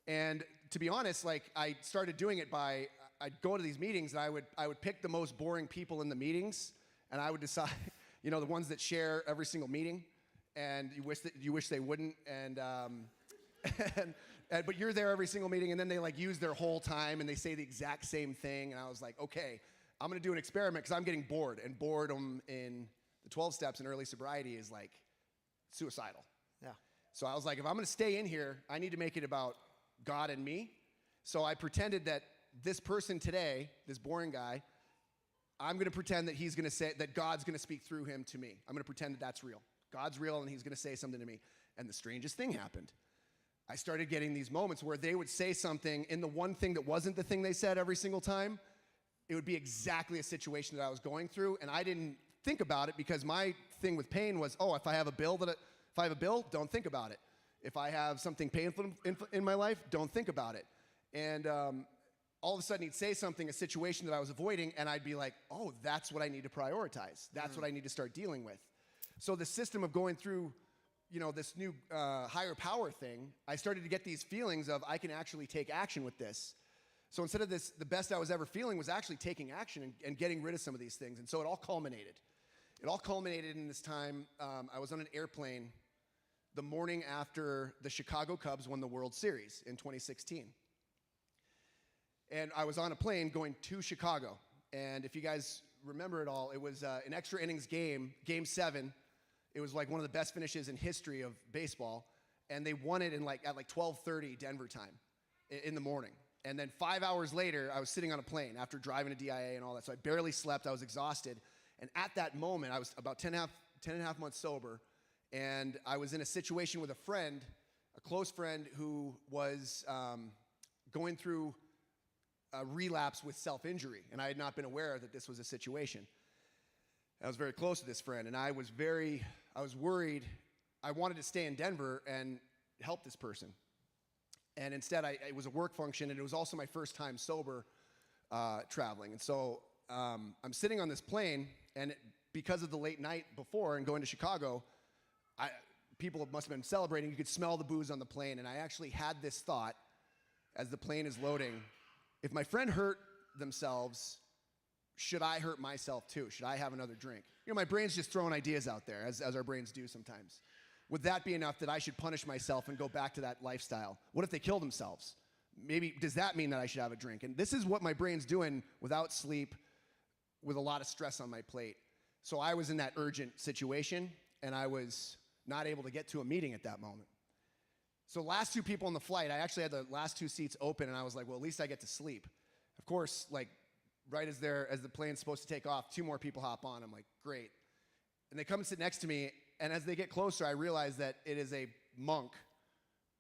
And to be honest, I started doing it by, I'd go to these meetings and I would pick the most boring people in the meetings, and I would decide, the ones that share every single meeting, and you wish they wouldn't, but you're there every single meeting, and then they use their whole time and they say the exact same thing, and I was like, okay, I'm going to do an experiment because I'm getting bored, and boredom in the 12 steps in early sobriety is suicidal.
Yeah.
So I was like, if I'm going to stay in here, I need to make it about God and me. So I pretended that this person today, this boring guy, I'm going to pretend that he's going to say that God's going to speak through him to me. I'm going to pretend that that's real. God's real, and he's going to say something to me. And the strangest thing happened. I started getting these moments where they would say something in the one thing that wasn't the thing they said every single time. It would be exactly a situation that I was going through, and I didn't think about it because my thing with pain was, if I have a bill, don't think about it. If I have something painful in my life, don't think about it. And all of a sudden, he'd say something, a situation that I was avoiding, and I'd be like, oh, that's what I need to prioritize. That's what I need to start dealing with. So the system of going through, this new higher power thing, I started to get these feelings of I can actually take action with this. So instead of the best I was ever feeling was actually taking action and getting rid of some of these things. And so it all culminated. It all culminated in this time. I was on an airplane the morning after the Chicago Cubs won the World Series in 2016. And I was on a plane going to Chicago. And if you guys remember it all, it was an extra innings game, Game 7. It was one of the best finishes in history of baseball. And they won it at 12:30 Denver time in the morning. And then 5 hours later, I was sitting on a plane after driving to DIA and all that. So I barely slept. I was exhausted. And at that moment, I was about 10 and a half months sober. And I was in a situation with a friend, a close friend, who was going through a relapse with self-injury. And I had not been aware that this was a situation. I was very close to this friend. And I was worried. I wanted to stay in Denver and help this person. And instead, it was a work function, and it was also my first time sober traveling. And so I'm sitting on this plane, and because of the late night before and going to Chicago, people must have been celebrating. You could smell the booze on the plane, and I actually had this thought as the plane is loading. If my friend hurt themselves, should I hurt myself too? Should I have another drink? My brain's just throwing ideas out there, as our brains do sometimes. Would that be enough that I should punish myself and go back to that lifestyle? What if they kill themselves? Maybe, does that mean that I should have a drink? And this is what my brain's doing without sleep, with a lot of stress on my plate. So I was in that urgent situation, and I was not able to get to a meeting at that moment. So last two people on the flight, I actually had the last two seats open, and I was like, well, at least I get to sleep. Of course, right as the plane's supposed to take off, two more people hop on. I'm like, great. And they come and sit next to me, and as they get closer, I realize that it is a monk,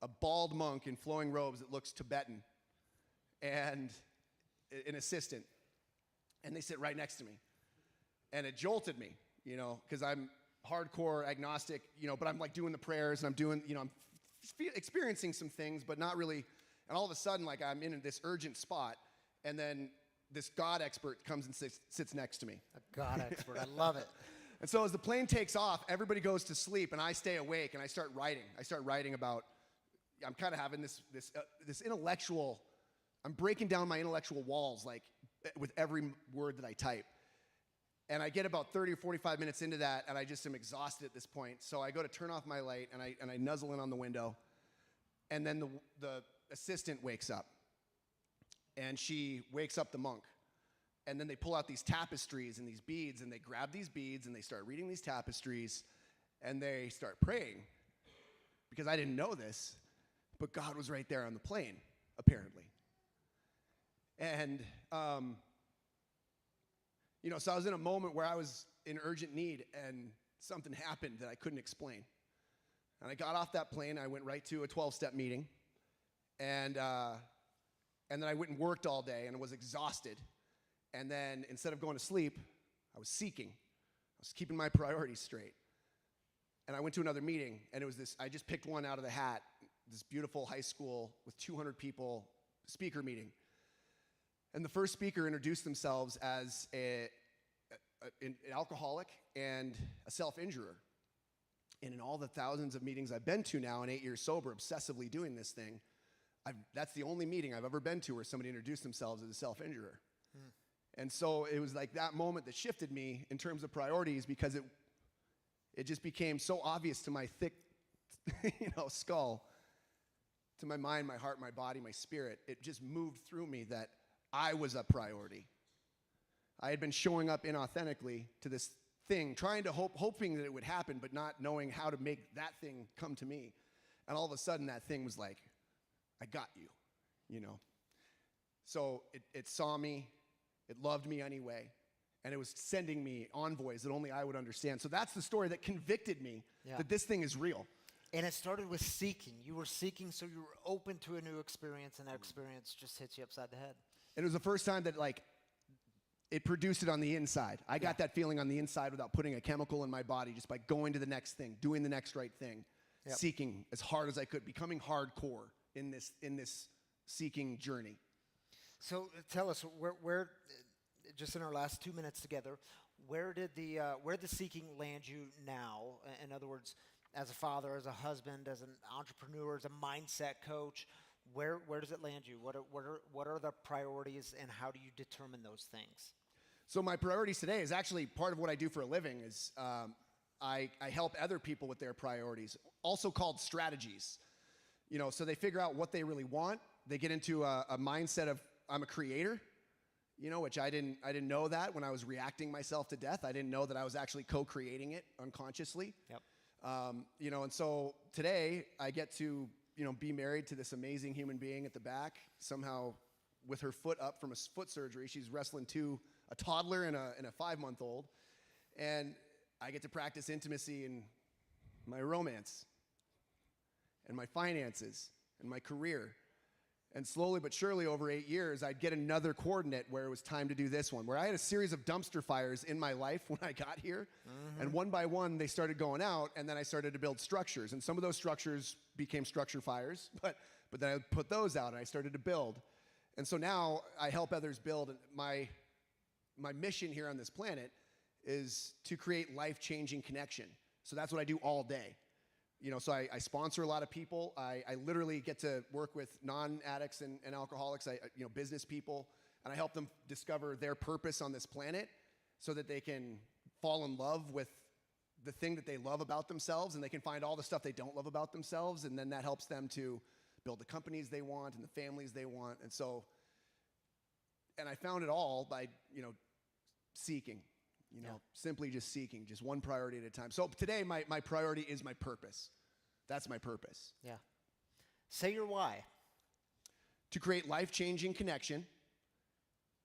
a bald monk in flowing robes that looks Tibetan, and an assistant. And they sit right next to me. And it jolted me, because I'm hardcore agnostic, but I'm doing the prayers, and I'm doing, I'm experiencing some things, but not really. And all of a sudden, I'm in this urgent spot, and then this God expert comes and sits next to me.
A God expert, I love it.
And so as the plane takes off, everybody goes to sleep, and I stay awake, and I start writing. I start writing about, I'm kind of having this intellectual, I'm breaking down my intellectual walls, with every word that I type. And I get about 30 or 45 minutes into that, and I just am exhausted at this point. So I go to turn off my light, and I nuzzle in on the window. And then the assistant wakes up, and she wakes up the monk. And then they pull out these tapestries and these beads, and they grab these beads, and they start reading these tapestries, and they start praying. because I didn't know this, but God was right there on the plane, apparently. And, so I was in a moment where I was in urgent need, and something happened that I couldn't explain. And I got off that plane. I went right to a 12-step meeting, and then I went and worked all day, and I was exhausted. And then instead of going to sleep, I was seeking. I was keeping my priorities straight. And I went to another meeting, and it was this, I just picked one out of the hat, this beautiful high school with 200 people speaker meeting. And the first speaker introduced themselves as an alcoholic and a self-injurer. And in all the thousands of meetings I've been to now in 8 years sober, obsessively doing this thing, that's the only meeting I've ever been to where somebody introduced themselves as a self-injurer. And so it was like that moment that shifted me in terms of priorities, because it just became so obvious to my thick, skull, to my mind, my heart, my body, my spirit. It just moved through me that I was a priority. I had been showing up inauthentically to this thing, trying to hoping that it would happen, but not knowing how to make that thing come to me. And all of a sudden, that thing was like, I got you, So it saw me, it loved me anyway, and it was sending me envoys that only I would understand. So that's the story that convicted me that this thing is real.
And it started with seeking. You were seeking, so you were open to a new experience, and that experience just hits you upside the head.
And it was the first time that, it produced it on the inside. I got that feeling on the inside without putting a chemical in my body, just by going to the next thing, doing the next right thing, seeking as hard as I could, becoming hardcore in this seeking journey.
So tell us, where just in our last 2 minutes together, where did the seeking land you now? In other words, as a father, as a husband, as an entrepreneur, as a mindset coach, where does it land you? What are the priorities, and how do you determine those things?
So my priorities today is actually part of what I do for a living. Is I help other people with their priorities, also called strategies. So they figure out what they really want. They get into a mindset of, I'm a creator, which I didn't know that when I was reacting myself to death. I didn't know that I was actually co-creating it unconsciously.
Yep.
And so today I get to, be married to this amazing human being at the back, somehow with her foot up from a foot surgery. She's wrestling a toddler and a 5-month-old. And I get to practice intimacy in my romance and my finances and my career. And slowly but surely over 8 years, I'd get another coordinate where it was time to do this one, where I had a series of dumpster fires in my life when I got here. And one by one, they started going out, and then I started to build structures. And some of those structures became structure fires, but then I put those out, and I started to build. And so now I help others build. And my mission here on this planet is to create life-changing connection. So that's what I do all day. So I sponsor a lot of people. I literally get to work with non-addicts and alcoholics, business people, and I help them discover their purpose on this planet so that they can fall in love with the thing that they love about themselves, and they can find all the stuff they don't love about themselves, and then that helps them to build the companies they want and the families they want. And I found it all by, seeking. Simply just seeking, just one priority at a time. So today, my priority is my purpose. That's my purpose.
Yeah. Say your why.
To create life-changing connection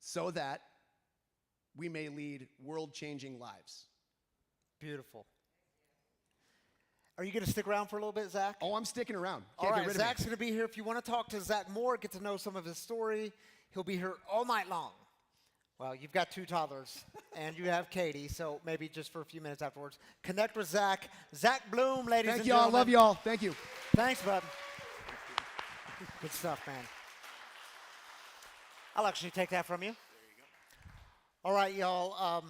so that we may lead world-changing lives.
Beautiful. Are you going to stick around for a little bit, Zach?
Oh, I'm sticking around.
All right, Zach's going to be here. If you want to talk to Zach more, get to know some of his story, he'll be here all night long. Well, you've got 2 toddlers, and you have Katie, so maybe just for a few minutes afterwards. Connect with Zach. Zach Bloom, ladies and gentlemen.
Thank y'all. Love y'all. Thank you.
Thanks, bud. Good stuff, man. I'll actually take that from you. There you go. All right, y'all.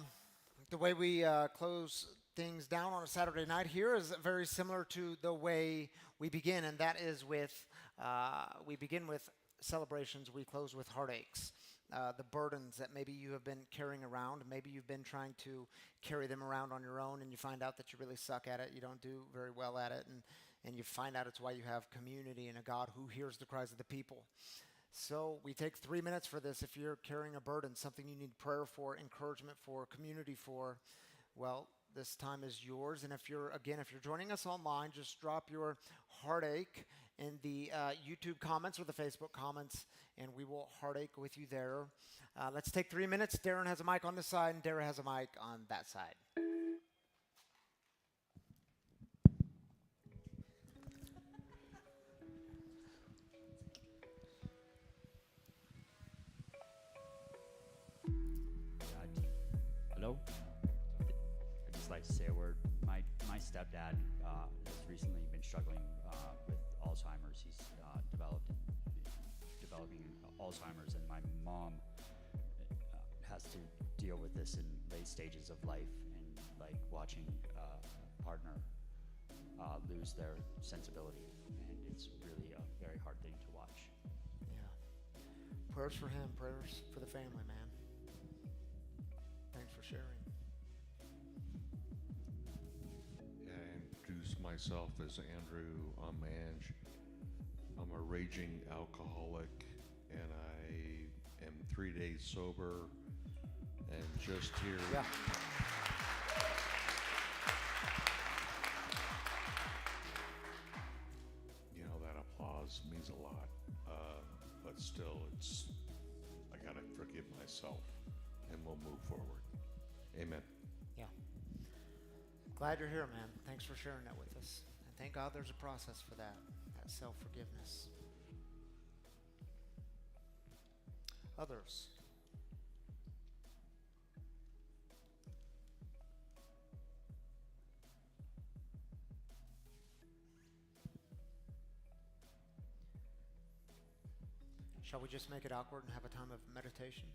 The way we close things down on a Saturday night here is very similar to the way we begin, and that is with, we begin with celebrations, we close with heartaches. The burdens that maybe you have been carrying around. Maybe you've been trying to carry them around on your own, and you find out that you really suck at it. You don't do very well at it, and you find out it's why you have community and a God who hears the cries of the people. So we take 3 minutes for this. If you're carrying a burden, something you need prayer for, encouragement for, community for, well, This time is yours. And if you're joining us online, just drop your heartache in the YouTube comments or the Facebook comments, and we will heartache with you there. Let's take 3 minutes. Darren has a mic on this side, and Dara has a mic on that side.
Hello? I'd just like to say a word. My stepdad has recently been struggling with Alzheimer's. He's developing Alzheimer's, and my mom has to deal with this in late stages of life, and like watching a partner lose their sensibility, and it's really a very hard thing to watch.
Yeah. Prayers for him, prayers for the family, man. Thanks for sharing.
Yeah, I introduce myself as Andrew Mange. I'm a raging alcoholic, and I am 3 days sober, and just here.
Yeah.
You know, that applause means a lot, but still, I gotta forgive myself, and we'll move forward. Amen.
Yeah. Glad you're here, man. Thanks for sharing that with us. And thank God there's a process for that self-forgiveness. Others. Shall we just make it awkward and have a time of meditation?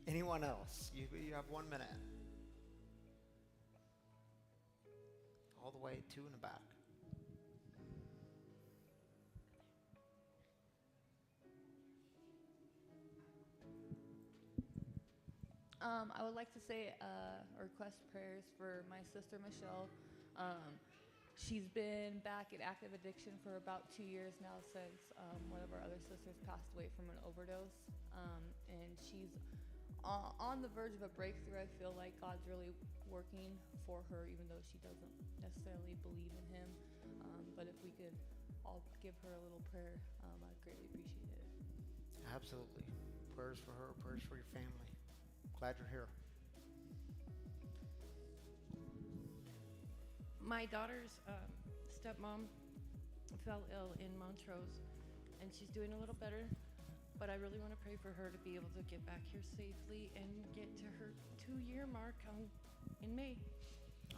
Anyone else? You have 1 minute. All the way to in the back.
I would like to say request prayers for my sister Michelle. She's been back in active addiction for about 2 years now since one of our other sisters passed away from an overdose. And she's on the verge of a breakthrough. I feel like God's really working for her, even though she doesn't necessarily believe in him. But if we could all give her a little prayer, I'd greatly appreciate it.
Absolutely. Prayers for her, prayers for your family. Glad you're here.
My daughter's stepmom fell ill in Montrose, and she's doing a little better, but I really want to pray for her to be able to get back here safely and get to her 2-year mark in May.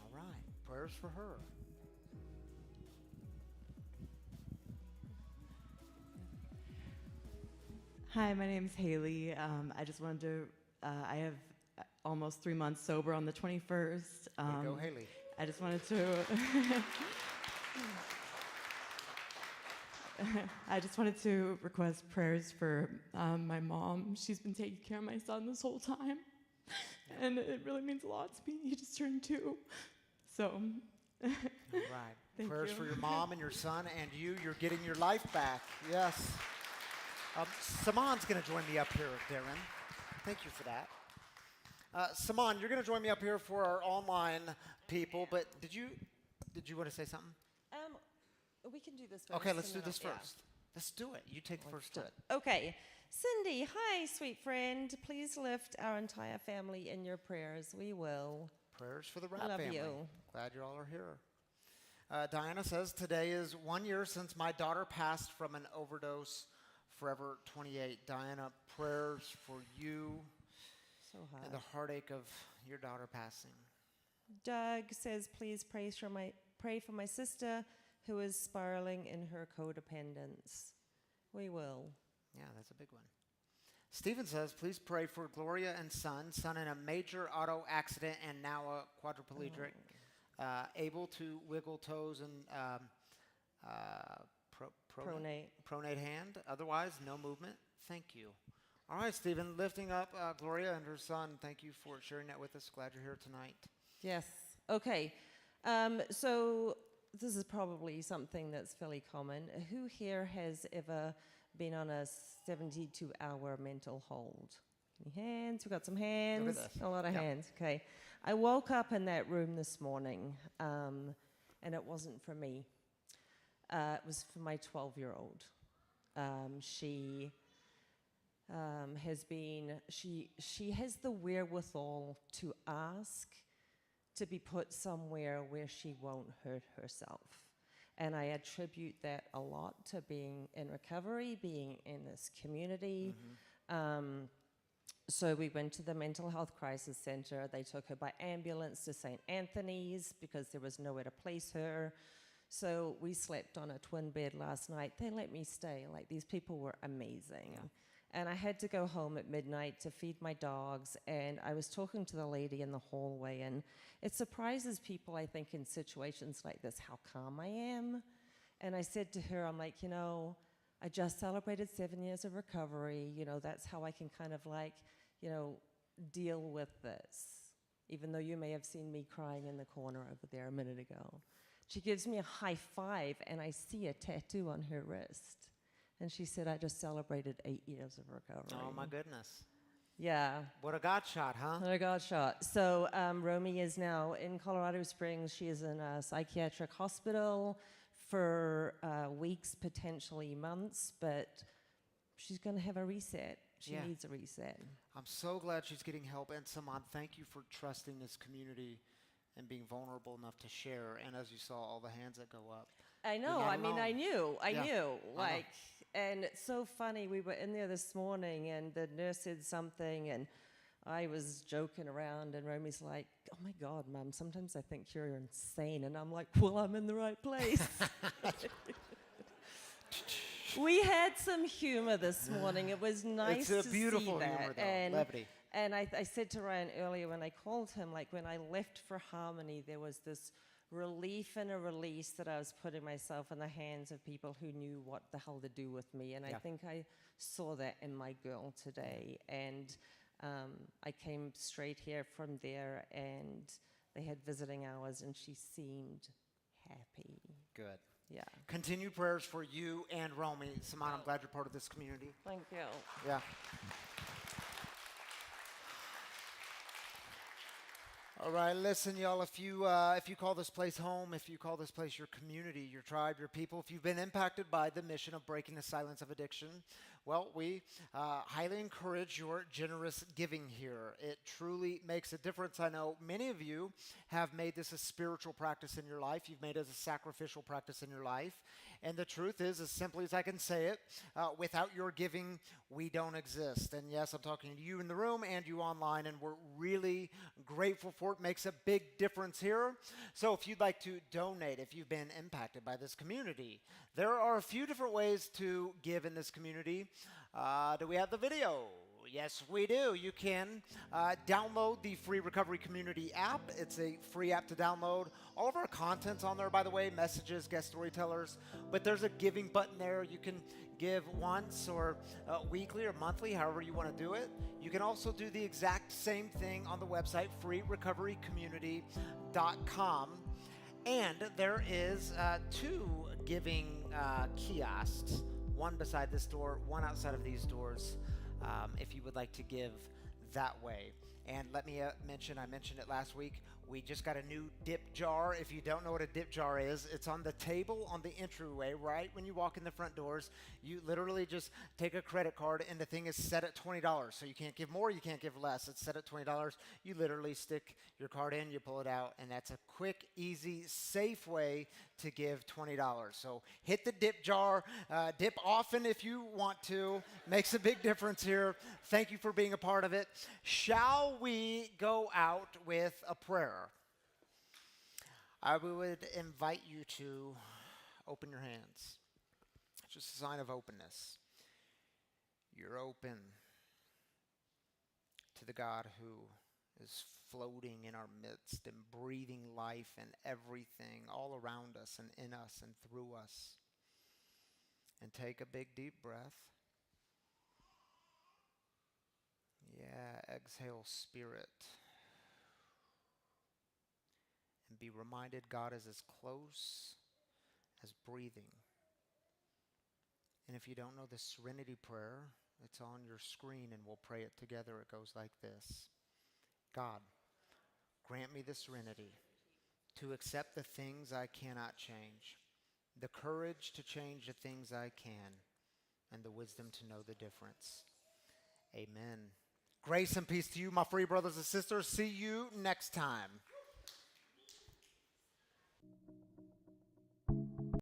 All right. Prayers for her.
Hi, my name's Haley. I just wanted to, I have almost 3 months sober on the 21st.
Way to go, Haley.
I just wanted to, I just wanted to request prayers for my mom. She's been taking care of my son this whole time, and it really means a lot to me. He just turned 2, so.
All right.
Thank
Prayers
you.
for your mom and your son and you. You're getting your life back. Yes. Saman's going to join me up here, Darren. Thank you for that. Saman, you're going to join me up here for our online people, but did you want to say something?
We can do this first.
Okay, let's
and
do
then
this
I'll-
first. Let's do it. You take the first
do
step.
it. Okay. Cindy, hi, sweet friend. Please lift our entire family in your prayers. We will.
Prayers for the
I
Rat
love
family.
you.
Glad you all are here. Diana says, today is 1 year since my daughter passed from an overdose. Forever 28. Diana, prayers for you
So hard.
and the heartache of your daughter passing.
Doug says, please pray for my sister who is spiraling in her codependence. We will.
Yeah, that's a big one. Stephen says, please pray for Gloria and son in a major auto accident and now a quadriplegic, able to wiggle toes and pronate hand. Otherwise, no movement. Thank you. All right, Stephen, lifting up Gloria and her son. Thank you for sharing that with us. Glad you're here tonight.
Yes. Okay. So this is probably something that's fairly common. Who here has ever been on a 72-hour mental hold? Any hands? We got some hands.
this.
A lot of
Yep.
hands. Okay. I woke up in that room this morning, and it wasn't for me. It was for my 12-year-old. She has the wherewithal to ask to be put somewhere where she won't hurt herself. And I attribute that a lot to being in recovery, being in this community. So we went to the Mental Health Crisis Center. They took her by ambulance to St. Anthony's because there was nowhere to place her. So we slept on a twin bed last night. They let me stay. Like, these people were amazing.
Yeah.
And I had to go home at midnight to feed my dogs. And I was talking to the lady in the hallway. And it surprises people, I think, in situations like this, how calm I am. And I said to her, I'm like, I just celebrated 7 years of recovery. That's how I can kind of deal with this. Even though you may have seen me crying in the corner over there a minute ago. She gives me a high five, and I see a tattoo on her wrist. And she said, I just celebrated 8 years of recovery.
Oh, my goodness.
Yeah.
What a God shot, huh?
What a God shot. So Romy is now in Colorado Springs. She is in a psychiatric hospital for weeks, potentially months, but she's going to have a reset. She needs a reset.
I'm so glad she's getting help. And Saman, thank you for trusting this community and being vulnerable enough to share. And as you saw, all the hands that go up.
I know.
I
knew. And it's so funny. We were in there this morning, and the nurse said something, and I was joking around, and Romy's like, oh my God, Mom, sometimes I think you're insane. And I'm like, well, I'm in the right place. We had some humor this morning. It was nice to see that.
It's a beautiful humor, though. Levity.
And I said to Ryan earlier when I called him, like, when I left for Harmony, there was this relief and a release that I was putting myself in the hands of people who knew what the hell to do with me. And I think I saw that in my girl today. And I came straight here from there, and they had visiting hours, and she seemed happy.
Good.
Yeah.
Continue prayers for you and Romy. Saman, I'm glad you're part of this community.
Thank you.
Yeah. All right, listen, y'all, if you call this place home, if you call this place your community, your tribe, your people, if you've been impacted by the mission of breaking the silence of addiction, well, we highly encourage your generous giving here. It truly makes a difference. I know many of you have made this a spiritual practice in your life. You've made it a sacrificial practice in your life. And the truth is, as simply as I can say it, without your giving, we don't exist. And yes, I'm talking to you in the room and you online, and we're really grateful for it. Makes a big difference here. So if you'd like to donate, if you've been impacted by this community, there are a few different ways to give in this community. Do we have the video? Yes, we do. You can download the free Recovery Community app. It's a free app to download. All of our content's on there, by the way, messages, guest storytellers. But there's a giving button there. You can give once or weekly or monthly, however you want to do it. You can also do the exact same thing on the website, freerecoverycommunity.com. And there is 2 giving kiosks, one beside this door, one outside of these doors, if you would like to give that way. And let me mention, I mentioned it last week, we just got a new dip jar. If you don't know what a dip jar is, it's on the table on the entryway, right when you walk in the front doors. You literally just take a credit card, and the thing is set at $20. So you can't give more, you can't give less. It's set at $20. You literally stick your card in, you pull it out, and that's a quick, easy, safe way to give $20. So hit the dip jar, dip often if you want to. Makes a big difference here. Thank you for being a part of it. Shall we go out with a prayer? I would invite you to open your hands. It's just a sign of openness. You're open to the God who is floating in our midst and breathing life and everything all around us and in us and through us. And take a big deep breath. Yeah, exhale spirit. And be reminded God is as close as breathing. And if you don't know the Serenity Prayer, It's on your screen, and we'll pray it together. It goes like this. God, grant me the serenity to accept the things I cannot change, the courage to change the things I can, and the wisdom to know the difference. Amen. Grace and peace to you, my free brothers and sisters. See you next time.